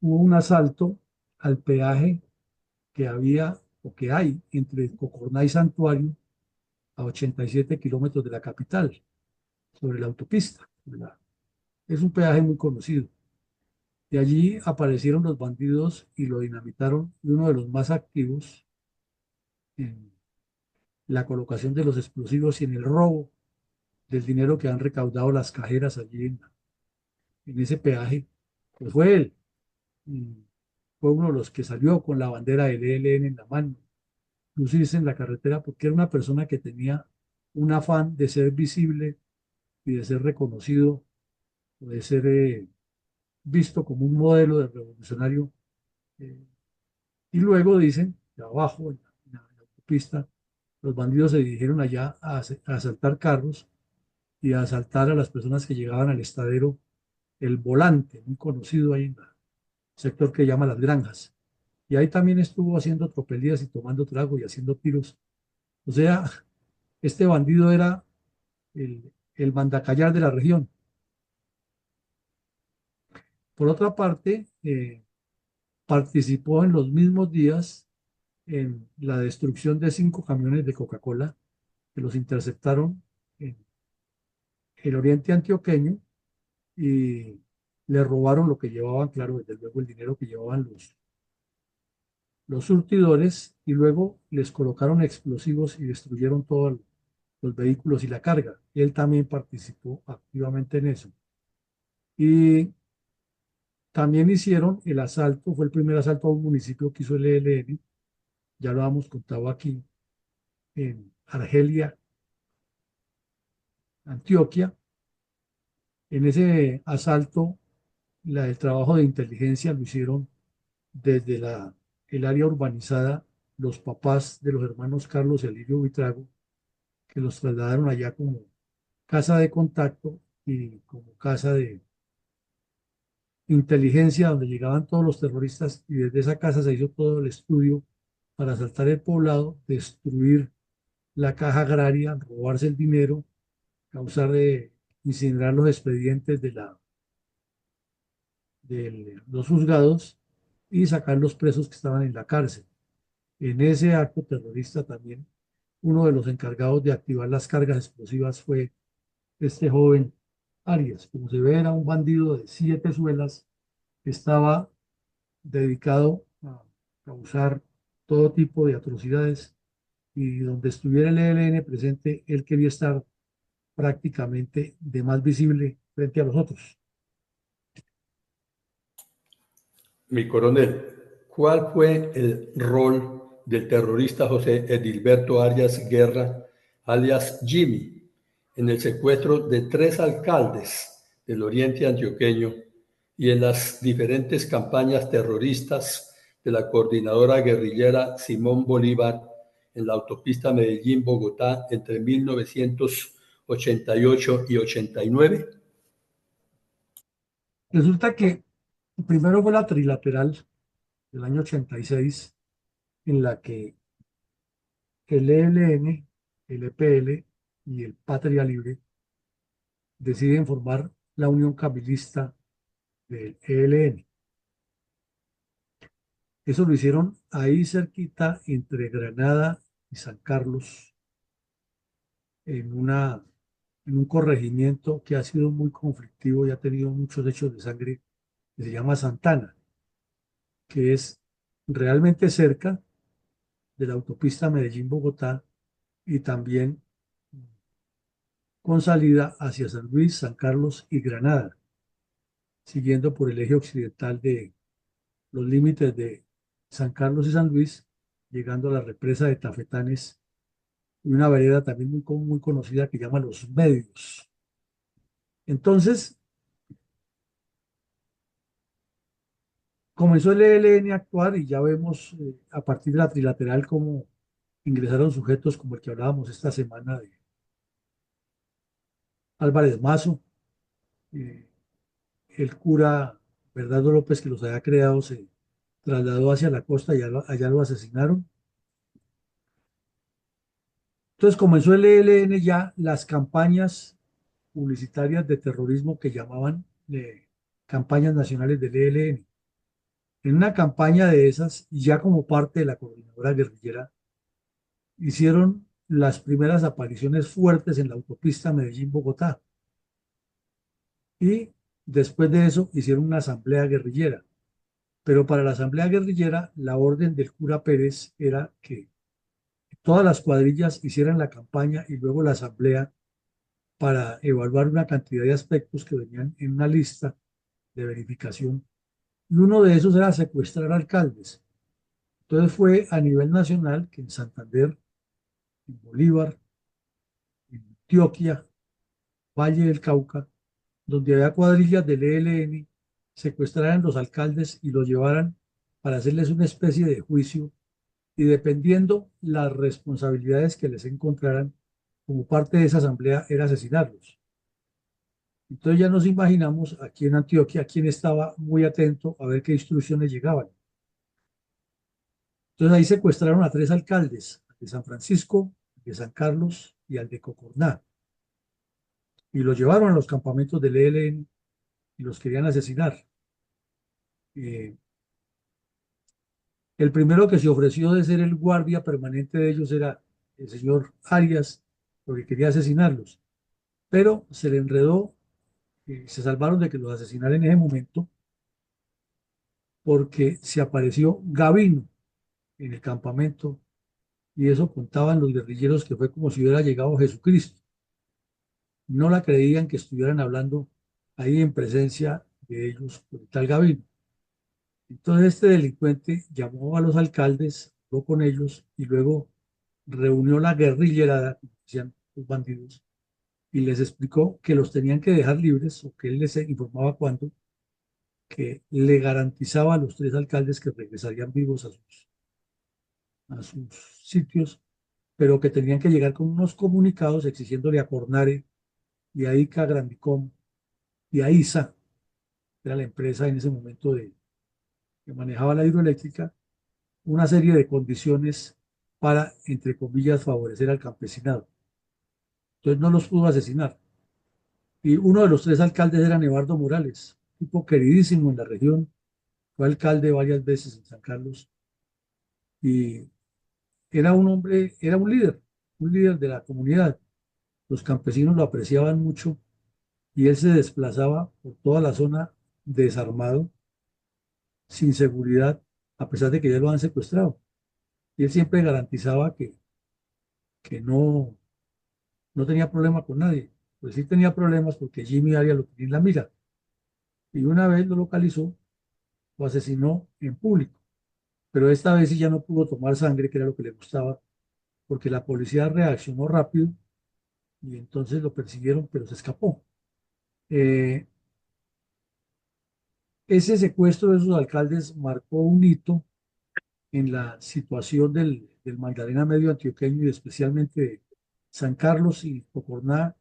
hubo un asalto al peaje que había o que hay entre Cocorná y Santuario, a 87 kilómetros de la capital, sobre la autopista, ¿verdad? Es un peaje muy conocido. Y allí aparecieron los bandidos y lo dinamitaron, y uno de los más activos en la colocación de los explosivos y en el robo del dinero que han recaudado las cajeras allí en ese peaje, pues fue él. Y fue uno de los que salió con la bandera del ELN en la mano, lucirse en la carretera, porque era una persona que tenía un afán de ser visible y de ser reconocido, o de ser visto como un modelo de revolucionario. eh, y luego dicen, de abajo, en la autopista, los bandidos se dirigieron allá a asaltar carros y a asaltar a las personas que llegaban al estadero El Volante, muy conocido ahí en el sector que llama Las Granjas. Y ahí también estuvo haciendo tropelías y tomando trago y haciendo tiros. O sea, este bandido era el mandacallar de la región. Por otra parte, participó en los mismos días en la destrucción de 5 camiones de Coca-Cola que los interceptaron en el oriente antioqueño y le robaron lo que llevaban, claro, desde luego el dinero que llevaban los surtidores, y luego les colocaron explosivos y destruyeron todos los vehículos y la carga. Él también participó activamente en eso. Y también hicieron el asalto, fue el primer asalto a un municipio que hizo el ELN, ya lo hemos contado aquí, en Argelia, Antioquia. En ese asalto, el trabajo de inteligencia lo hicieron desde el área urbanizada los papás de los hermanos Carlos y Alirio Buitrago, que los trasladaron allá como casa de contacto y como casa de inteligencia donde llegaban todos los terroristas, y desde esa casa se hizo todo el estudio para asaltar el poblado, destruir la caja agraria, robarse el dinero, causar incinerar los expedientes de los juzgados y sacar los presos que estaban en la cárcel. En ese acto terrorista también uno de los encargados de activar las cargas explosivas fue este joven Arias. Como se ve, era un bandido de 7 suelas que estaba dedicado a causar todo tipo de atrocidades, y donde estuviera el ELN presente, él quería estar prácticamente de más visible frente a los otros. Mi coronel, ¿cuál fue el rol del terrorista José Edilberto Arias Guerra, alias Jimmy, en el secuestro de 3 alcaldes del oriente antioqueño y en las diferentes campañas terroristas de la coordinadora guerrillera Simón Bolívar en la autopista Medellín-Bogotá entre 1988 y 89? Resulta que primero fue la trilateral del año 86, en la que el ELN, el EPL y el Patria Libre deciden formar la Unión Cabilista del ELN. Eso lo hicieron ahí cerquita entre Granada y San Carlos, en un corregimiento que ha sido muy conflictivo y ha tenido muchos hechos de sangre, que se llama Santana, que es realmente cerca de la autopista Medellín-Bogotá, y también con salida hacia San Luis, San Carlos y Granada, siguiendo por el eje occidental de los límites de San Carlos y San Luis, llegando a la represa de Tafetanes y una vereda también muy conocida que llama Los Medios. Entonces, comenzó el ELN a actuar y ya vemos a partir de la trilateral cómo ingresaron sujetos como el que hablábamos esta semana de Álvarez Mazo, eh, el cura Bernardo López que los había creado se trasladó hacia la costa y allá lo asesinaron. Entonces comenzó el ELN ya las campañas publicitarias de terrorismo que llamaban campañas nacionales del ELN. En una campaña de esas, ya como parte de la coordinadora guerrillera, hicieron las primeras apariciones fuertes en la autopista Medellín-Bogotá. Y después de eso hicieron una asamblea guerrillera. Pero para la asamblea guerrillera, la orden del cura Pérez era que todas las cuadrillas hicieran la campaña y luego la asamblea para evaluar una cantidad de aspectos que venían en una lista de verificación. Y uno de esos era secuestrar alcaldes. Entonces fue a nivel nacional que en Santander, en Bolívar, en Antioquia, Valle del Cauca, donde había cuadrillas del ELN, secuestraran los alcaldes y los llevaran para hacerles una especie de juicio y dependiendo las responsabilidades que les encontraran como parte de esa asamblea era asesinarlos. Entonces ya nos imaginamos aquí en Antioquia quién estaba muy atento a ver qué instrucciones llegaban. Entonces ahí secuestraron a 3 alcaldes, al de San Francisco, al de San Carlos y al de Cocorná, y los llevaron a los campamentos del ELN y los querían asesinar. Eh, el primero que se ofreció de ser el guardia permanente de ellos era el señor Arias, porque quería asesinarlos, pero se le enredó, se salvaron de que los asesinaran en ese momento, porque se apareció Gavino en el campamento y eso contaban los guerrilleros que fue como si hubiera llegado Jesucristo. No la creían que estuvieran hablando ahí en presencia de ellos por el tal Gavino. Entonces este delincuente llamó a los alcaldes, habló con ellos y luego reunió la guerrillerada, como decían los bandidos, y les explicó que los tenían que dejar libres o que él les informaba cuándo, que le garantizaba a los 3 alcaldes que regresarían vivos a sus sitios, pero que tenían que llegar con unos comunicados exigiéndole a Cornare y a ICA Grandicom y a ISA, que era la empresa en ese momento que manejaba la hidroeléctrica, una serie de condiciones para, entre comillas, favorecer al campesinado. Entonces no los pudo asesinar. Y uno de los 3 alcaldes era Nevardo Morales, tipo queridísimo en la región, fue alcalde varias veces en San Carlos y era un hombre, era un líder de la comunidad. Los campesinos lo apreciaban mucho y él se desplazaba por toda la zona desarmado, sin seguridad, a pesar de que ya lo han secuestrado. Y él siempre garantizaba que no tenía problema con nadie. Pues sí tenía problemas porque Jimmy Arias lo tenía en la mira. Y una vez lo localizó, lo asesinó en público. Pero esta vez sí ya no pudo tomar sangre, que era lo que le gustaba, porque la policía reaccionó rápido y entonces lo persiguieron, pero se escapó. Eh, ese secuestro de esos alcaldes marcó un hito en la situación del Magdalena Medio antioqueño y especialmente de San Carlos y Cocorná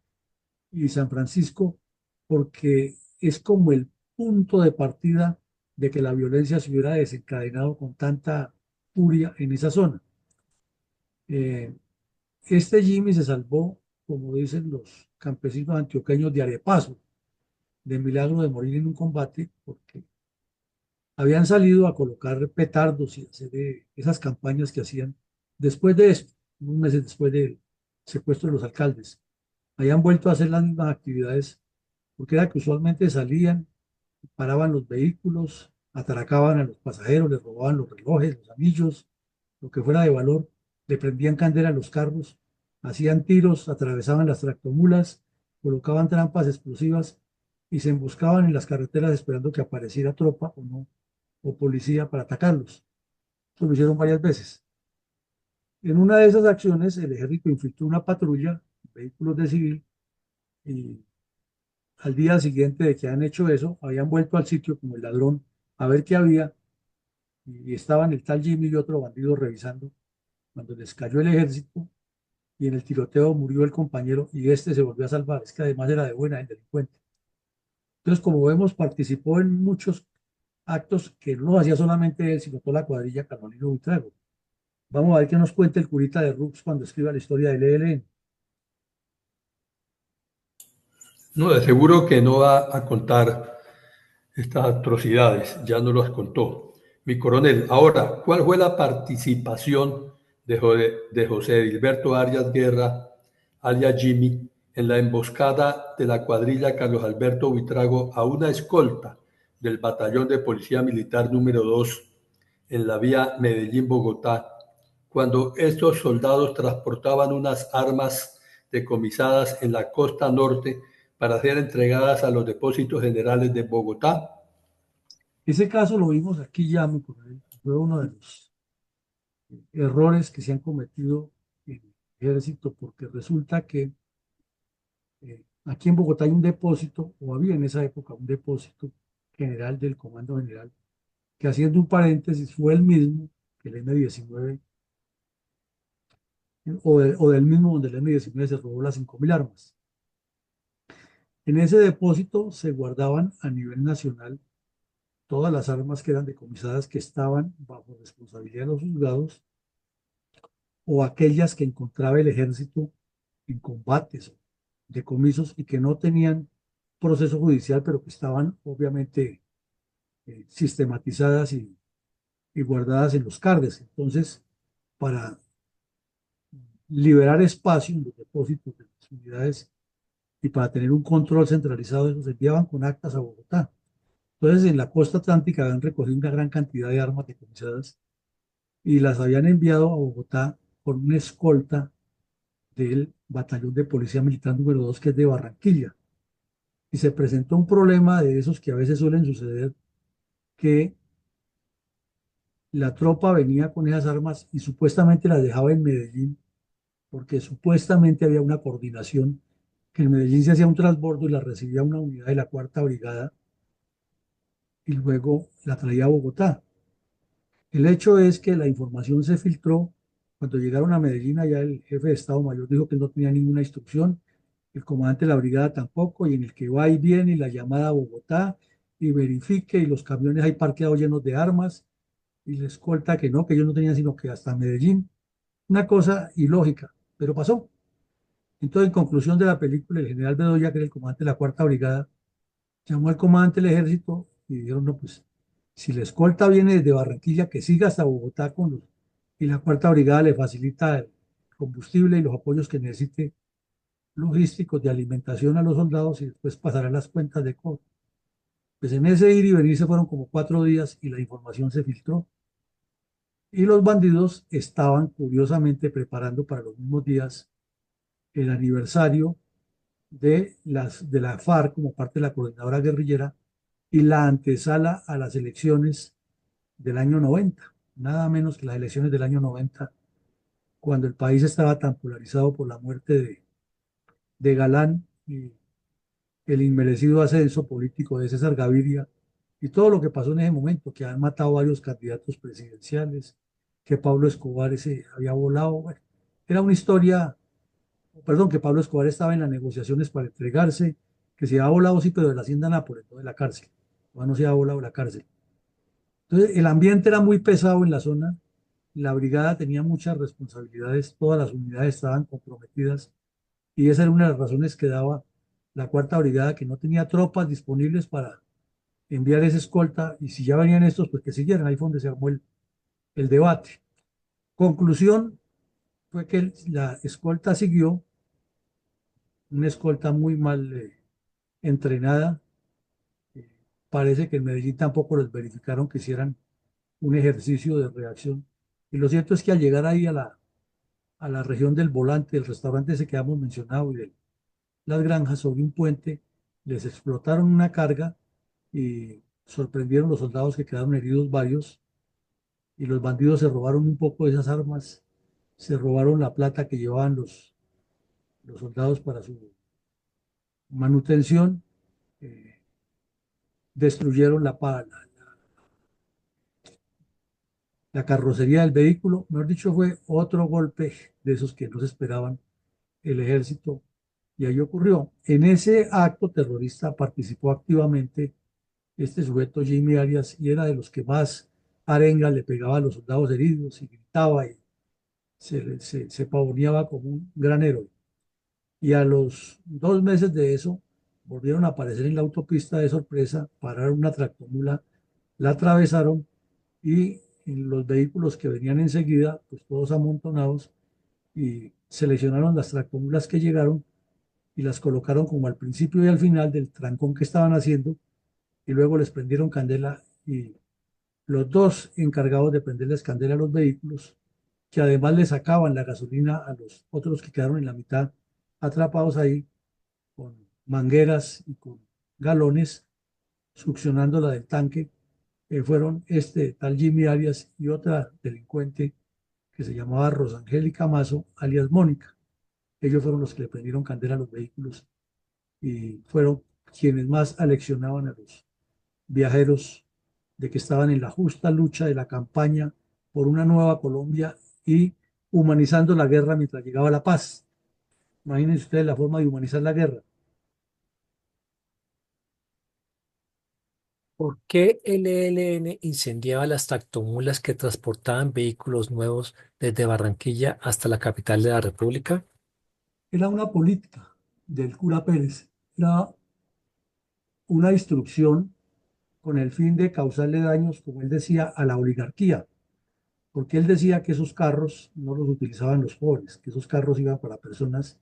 y San Francisco, porque es como el punto de partida de que la violencia se hubiera desencadenado con tanta furia en esa zona. Eh, este Jimmy se salvó, como dicen los campesinos antioqueños, de arepaso, de milagro de morir en un combate, porque habían salido a colocar petardos y hacer esas campañas que hacían después de esto, unos meses después del secuestro de los alcaldes. Habían vuelto a hacer las mismas actividades, porque era que usualmente salían, paraban los vehículos, atracaban a los pasajeros, les robaban los relojes, los anillos, lo que fuera de valor, le prendían candela a los carros, hacían tiros, atravesaban las tractomulas colocaban trampas explosivas y se emboscaban en las carreteras esperando que apareciera tropa o no, o policía para atacarlos. Eso lo hicieron varias veces. En una de esas acciones, el ejército infiltró una patrulla, vehículos de civil, y al día siguiente de que han hecho eso, habían vuelto al sitio como el ladrón a ver qué había, y estaban el tal Jimmy y otro bandido revisando, cuando les cayó el ejército y en el tiroteo murió el compañero y este se volvió a salvar. Es que además era de buena el delincuente. Entonces, como vemos, participó en muchos actos que no hacía solamente él, sino toda la cuadrilla Carolino Buitrago. Vamos a ver qué nos cuenta el curita de Rux cuando escriba la historia del ELN. No, de seguro que no va a contar estas atrocidades, ya no las contó. Mi coronel, ahora, ¿cuál fue la participación de José Edilberto Arias Guerra, alias Jimmy, en la emboscada de la cuadrilla Carlos Alberto Buitrago a una escolta del Batallón de Policía Militar número 2 en la vía Medellín-Bogotá, cuando estos soldados transportaban unas armas decomisadas en la costa norte para ser entregadas a los depósitos generales de Bogotá? Ese caso lo vimos aquí ya, mi coronel. Fue uno de los errores que se han cometido en el ejército, porque resulta que aquí en Bogotá hay un depósito, o había en esa época un depósito general del Comando General, que haciendo un paréntesis fue el mismo que el M-19, o del mismo donde el M-19 se robó las 5.000 armas. En ese depósito se guardaban a nivel nacional todas las armas que eran decomisadas que estaban bajo responsabilidad de los juzgados o aquellas que encontraba el ejército en combates, decomisos y que no tenían proceso judicial, pero que estaban obviamente sistematizadas y guardadas en los CARDES. Entonces, para liberar espacio en los depósitos de las unidades y para tener un control centralizado, eso se enviaban con actas a Bogotá. Entonces, en la costa atlántica habían recogido una gran cantidad de armas decomisadas y las habían enviado a Bogotá con una escolta del Batallón de Policía Militar número 2, que es de Barranquilla. Y se presentó un problema de esos que a veces suelen suceder, que la tropa venía con esas armas y supuestamente las dejaba en Medellín, porque supuestamente había una coordinación, que en Medellín se hacía un transbordo y la recibía una unidad de la Cuarta Brigada y luego la traía a Bogotá. El hecho es que la información se filtró. Cuando llegaron a Medellín, allá el jefe de Estado Mayor dijo que él no tenía ninguna instrucción, el comandante de la brigada tampoco, y en el que va y viene y la llamada a Bogotá y verifique y los camiones hay parqueados llenos de armas y la escolta que no, que ellos no tenían sino que hasta Medellín. Una cosa ilógica, pero pasó. Entonces, en conclusión de la película, el general Bedoya, que era el comandante de la Cuarta Brigada, llamó al comandante del ejército y dijeron, no, pues si la escolta viene desde Barranquilla, que siga hasta Bogotá con los, y la Cuarta Brigada le facilita el combustible y los apoyos que necesite logísticos de alimentación a los soldados y después pasará las cuentas de cobro. Pues en ese ir y venir se fueron como 4 días y la información se filtró. Y los bandidos estaban curiosamente preparando para los mismos días el aniversario de la FARC como parte de la coordinadora guerrillera y la antesala a las elecciones del año 90, nada menos que las elecciones del año 90, cuando el país estaba tan polarizado por la muerte de Galán y el inmerecido ascenso político de César Gaviria y todo lo que pasó en ese momento, que han matado varios candidatos presidenciales, que Pablo Escobar ese había volado. Bueno, era una historia, perdón, que Pablo Escobar estaba en las negociaciones para entregarse, que se había volado, sí, pero de la hacienda Nápoles, no de la cárcel. No se había volado de la cárcel. Entonces, el ambiente era muy pesado en la zona, la brigada tenía muchas responsabilidades, todas las unidades estaban comprometidas y esa era una de las razones que daba la Cuarta Brigada, que no tenía tropas disponibles para enviar esa escolta y si ya venían estos, pues que siguieran. Ahí fue donde se armó el debate. Conclusión fue que la escolta siguió, una escolta muy mal entrenada. Eh, Parece que en Medellín tampoco les verificaron que hicieran un ejercicio de reacción. Y lo cierto es que al llegar ahí a la región del Volante, del restaurante ese que hemos mencionado y las granjas sobre un puente, les explotaron una carga y sorprendieron los soldados que quedaron heridos varios y los bandidos se robaron un poco de esas armas, se robaron la plata que llevaban los soldados para su manutención, eh, destruyeron la carrocería del vehículo, mejor dicho, fue otro golpe de esos que no se esperaban el ejército y ahí ocurrió. En ese acto terrorista participó activamente este sujeto Jimmy Arias y era de los que más arengas le pegaba a los soldados heridos y gritaba y se pavoneaba como un gran héroe. Y a los 2 meses de eso volvieron a aparecer en la autopista de sorpresa, pararon una tractomula, la atravesaron y en los vehículos que venían enseguida, pues todos amontonados, y seleccionaron las tractomulas que llegaron y las colocaron como al principio y al final del trancón que estaban haciendo y luego les prendieron candela y los dos encargados de prenderles candela a los vehículos, que además le sacaban la gasolina a los otros que quedaron en la mitad atrapados ahí con mangueras y con galones, succionándola del tanque, fueron este tal Jimmy Arias y otra delincuente que se llamaba Rosangélica Mazo, alias Mónica. Ellos fueron los que le prendieron candela a los vehículos y fueron quienes más aleccionaban a los viajeros de que estaban en la justa lucha de la campaña por una nueva Colombia y humanizando la guerra mientras llegaba la paz. Imagínense ustedes la forma de humanizar la guerra. ¿Por qué el ELN incendiaba las tractomulas que transportaban vehículos nuevos desde Barranquilla hasta la capital de la República? Era una política del cura Pérez, era una instrucción con el fin de causarle daños, como él decía, a la oligarquía, porque él decía que esos carros no los utilizaban los pobres, que esos carros iban para personas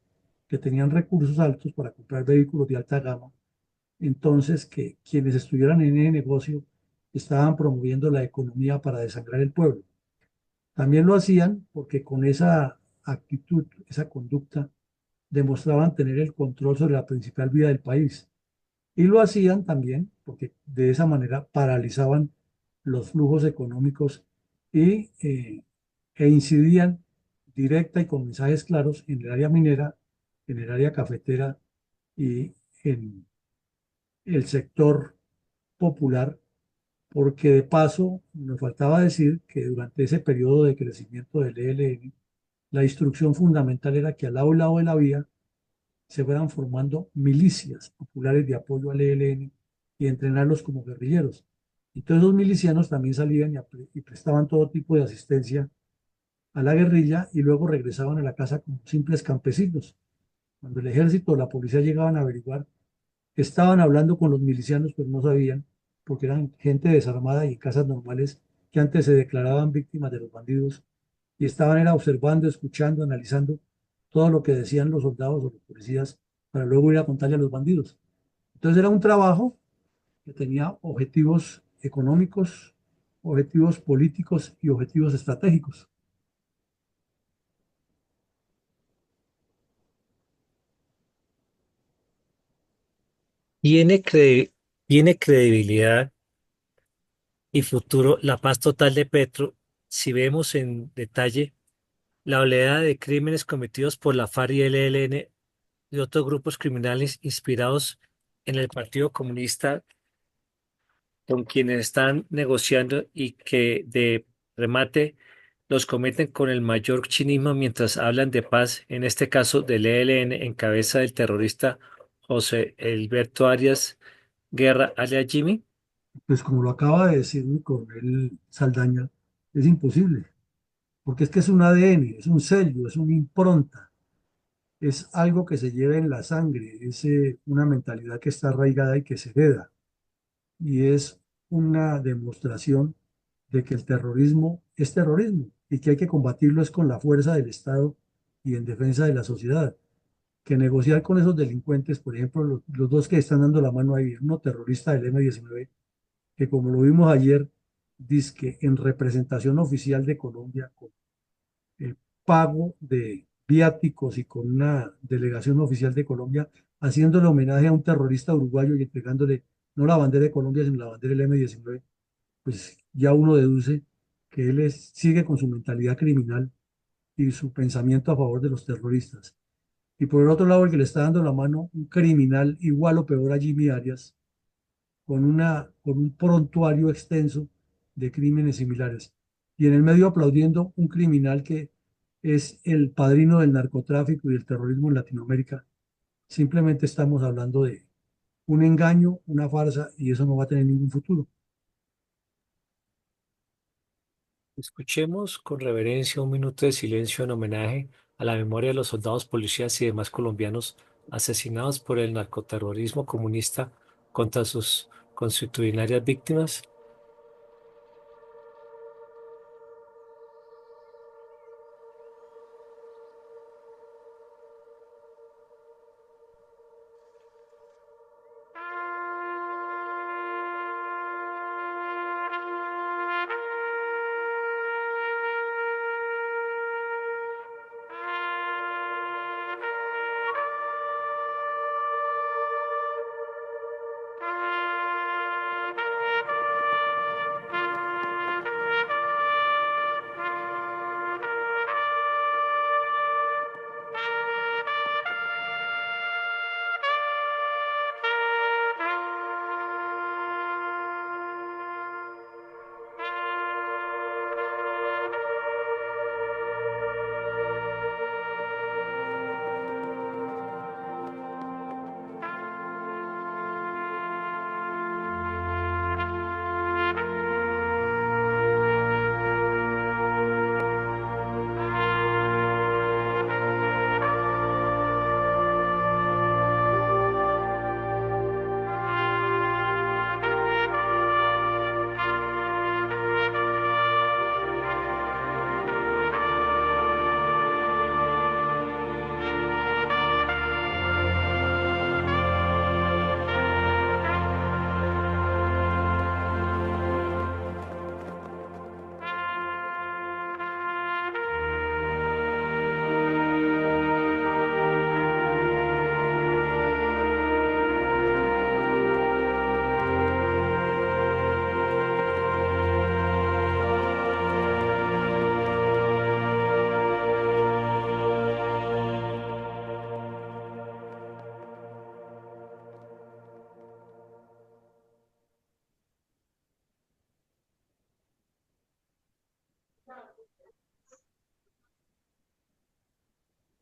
que tenían recursos altos para comprar vehículos de alta gama. Entonces, que quienes estuvieran en ese negocio estaban promoviendo la economía para desangrar el pueblo. También lo hacían porque con esa actitud, esa conducta, demostraban tener el control sobre la principal vía del país. Y lo hacían también porque de esa manera paralizaban los flujos económicos y, e incidían directa y con mensajes claros en el área minera, en el área cafetera y en el sector popular, porque de paso nos faltaba decir que durante ese periodo de crecimiento del ELN, la instrucción fundamental era que al lado y lado de la vía se fueran formando milicias populares de apoyo al ELN y entrenarlos como guerrilleros. Entonces los milicianos también salían y prestaban todo tipo de asistencia a la guerrilla y luego regresaban a la casa como simples campesinos. Cuando el ejército o la policía llegaban a averiguar, estaban hablando con los milicianos, pero no sabían, porque eran gente desarmada y en casas normales que antes se declaraban víctimas de los bandidos y estaban era observando, escuchando, analizando todo lo que decían los soldados o los policías para luego ir a contarle a los bandidos. Entonces era un trabajo que tenía objetivos económicos, objetivos políticos y objetivos estratégicos. ¿Tiene, tiene credibilidad y futuro la paz total de Petro si vemos en detalle la oleada de crímenes cometidos por la FARC y el ELN y otros grupos criminales inspirados en el Partido Comunista con quienes están negociando y que de remate los cometen con el mayor cinismo mientras hablan de paz, en este caso del ELN en cabeza del terrorista José Alberto Arias Guerra alias Jimmy? Pues como lo acaba de decir mi coronel Saldaña, es imposible, porque es que es un ADN, es un sello, es una impronta, es algo que se lleva en la sangre, es una mentalidad que está arraigada y que se hereda. Y es una demostración de que el terrorismo es terrorismo y que hay que combatirlo es con la fuerza del Estado y en defensa de la sociedad. Que negociar con esos delincuentes, por ejemplo, los dos que están dando la mano ahí, uno terrorista del M-19, que como lo vimos ayer, dice que en representación oficial de Colombia, con el pago de viáticos y con una delegación oficial de Colombia, haciéndole homenaje a un terrorista uruguayo y entregándole no la bandera de Colombia, sino la bandera del M-19, pues ya uno deduce que sigue con su mentalidad criminal y su pensamiento a favor de los terroristas. Y por el otro lado, el que le está dando la mano, un criminal igual o peor a Jimmy Arias, con un prontuario extenso de crímenes similares. Y en el medio aplaudiendo un criminal que es el padrino del narcotráfico y del terrorismo en Latinoamérica. Simplemente estamos hablando de un engaño, una farsa, y eso no va a tener ningún futuro. Escuchemos con reverencia un minuto de silencio en homenaje a la memoria de los soldados, policías y demás colombianos asesinados por el narcoterrorismo comunista contra sus consuetudinarias víctimas.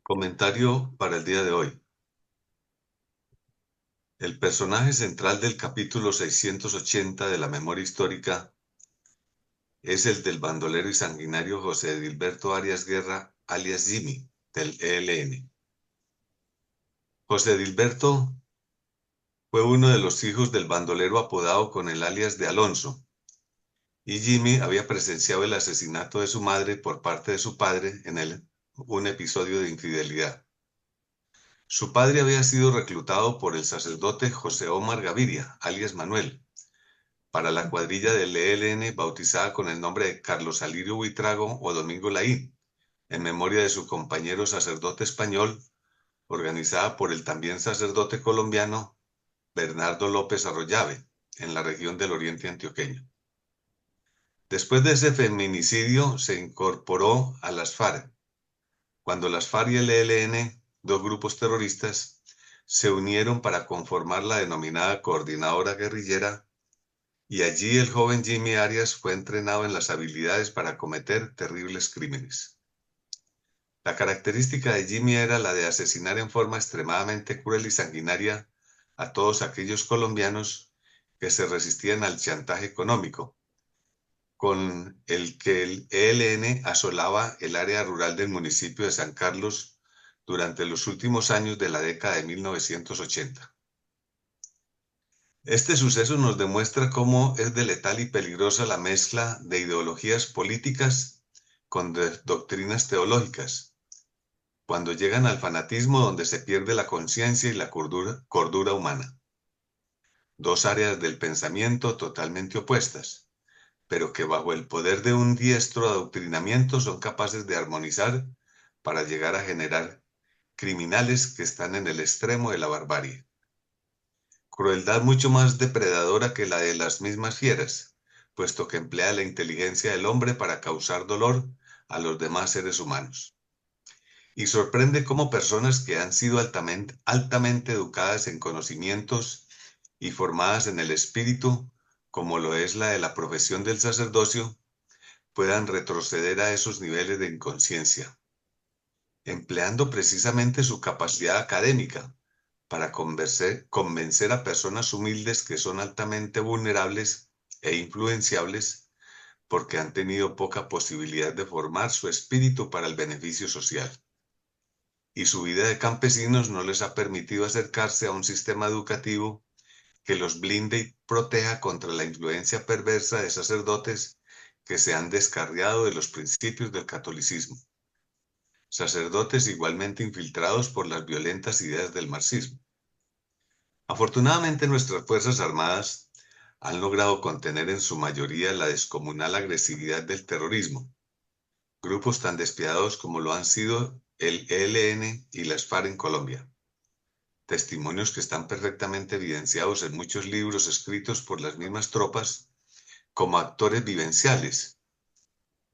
Comentario para el día de hoy. El personaje central del capítulo 680 de la memoria histórica es el del bandolero y sanguinario José Edilberto Arias Guerra, alias Jimmy, del ELN. José Edilberto fue uno de los hijos del bandolero apodado con el alias de Alonso, y Jimmy había presenciado el asesinato de su madre por parte de su padre en un episodio de infidelidad. Su padre había sido reclutado por el sacerdote José Omar Gaviria, alias Manuel, para la cuadrilla del ELN bautizada con el nombre de Carlos Alirio Buitrago o Domingo Laín, en memoria de su compañero sacerdote español, organizada por el también sacerdote colombiano Bernardo López Arroyave, en la región del Oriente Antioqueño. Después de ese feminicidio se incorporó a las FARC, cuando las FARC y el ELN, dos grupos terroristas, se unieron para conformar la denominada Coordinadora Guerrillera, y allí el joven Jimmy Arias fue entrenado en las habilidades para cometer terribles crímenes. La característica de Jimmy era la de asesinar en forma extremadamente cruel y sanguinaria a todos aquellos colombianos que se resistían al chantaje económico, con el que el ELN asolaba el área rural del municipio de San Carlos durante los últimos años de la década de 1980. Este suceso nos demuestra cómo es de letal y peligrosa la mezcla de ideologías políticas con doctrinas teológicas, cuando llegan al fanatismo donde se pierde la conciencia y la cordura humana. Dos áreas del pensamiento totalmente opuestas, pero que bajo el poder de un diestro adoctrinamiento son capaces de armonizar para llegar a generar criminales que están en el extremo de la barbarie. Crueldad mucho más depredadora que la de las mismas fieras, puesto que emplea la inteligencia del hombre para causar dolor a los demás seres humanos. Y sorprende cómo personas que han sido altamente educadas en conocimientos y formadas en el espíritu, como lo es la de la profesión del sacerdocio, puedan retroceder a esos niveles de inconsciencia, empleando precisamente su capacidad académica para convencer a personas humildes que son altamente vulnerables e influenciables porque han tenido poca posibilidad de formar su espíritu para el beneficio social. Y su vida de campesinos no les ha permitido acercarse a un sistema educativo que los blinde y proteja contra la influencia perversa de sacerdotes que se han descarriado de los principios del catolicismo. Sacerdotes igualmente infiltrados por las violentas ideas del marxismo. Afortunadamente, nuestras Fuerzas Armadas han logrado contener en su mayoría la descomunal agresividad del terrorismo. Grupos tan despiadados como lo han sido el ELN y las FARC en Colombia. Testimonios que están perfectamente evidenciados en muchos libros escritos por las mismas tropas como actores vivenciales,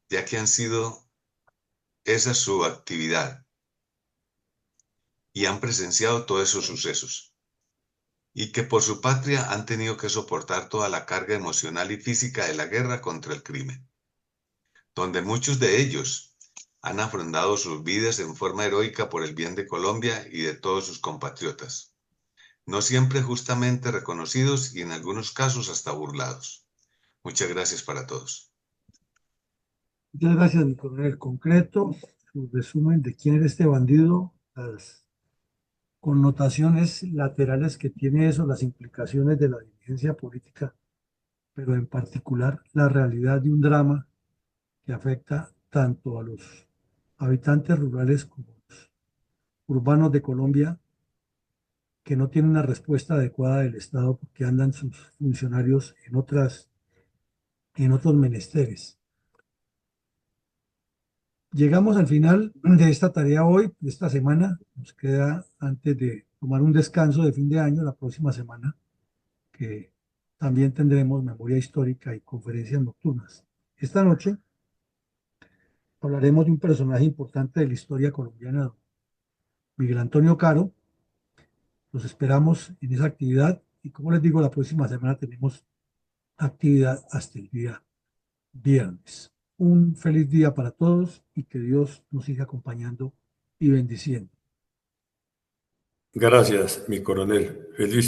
ya que han sido esa su actividad y han presenciado todos esos sucesos. Y que por su patria han tenido que soportar toda la carga emocional y física de la guerra contra el crimen, donde muchos de ellos han afrontado sus vidas en forma heroica por el bien de Colombia y de todos sus compatriotas, no siempre justamente reconocidos y en algunos casos hasta burlados. Muchas gracias para todos. Muchas gracias, mi coronel. Concreto, su resumen de quién era este bandido, las connotaciones laterales que tiene eso, las implicaciones de la dirigencia política, pero en particular la realidad de un drama que afecta tanto a los habitantes rurales como a los urbanos de Colombia, que no tienen una respuesta adecuada del Estado porque andan sus funcionarios en otros menesteres. Llegamos al final de esta tarea hoy, de esta semana. Nos queda, antes de tomar un descanso de fin de año, la próxima semana, que también tendremos memoria histórica y conferencias nocturnas. Esta noche hablaremos de un personaje importante de la historia colombiana, Miguel Antonio Caro. Los esperamos en esa actividad y, como les digo, la próxima semana tenemos actividad hasta el día viernes. Un feliz día para todos y que Dios nos siga acompañando y bendiciendo. Gracias, mi coronel. Feliz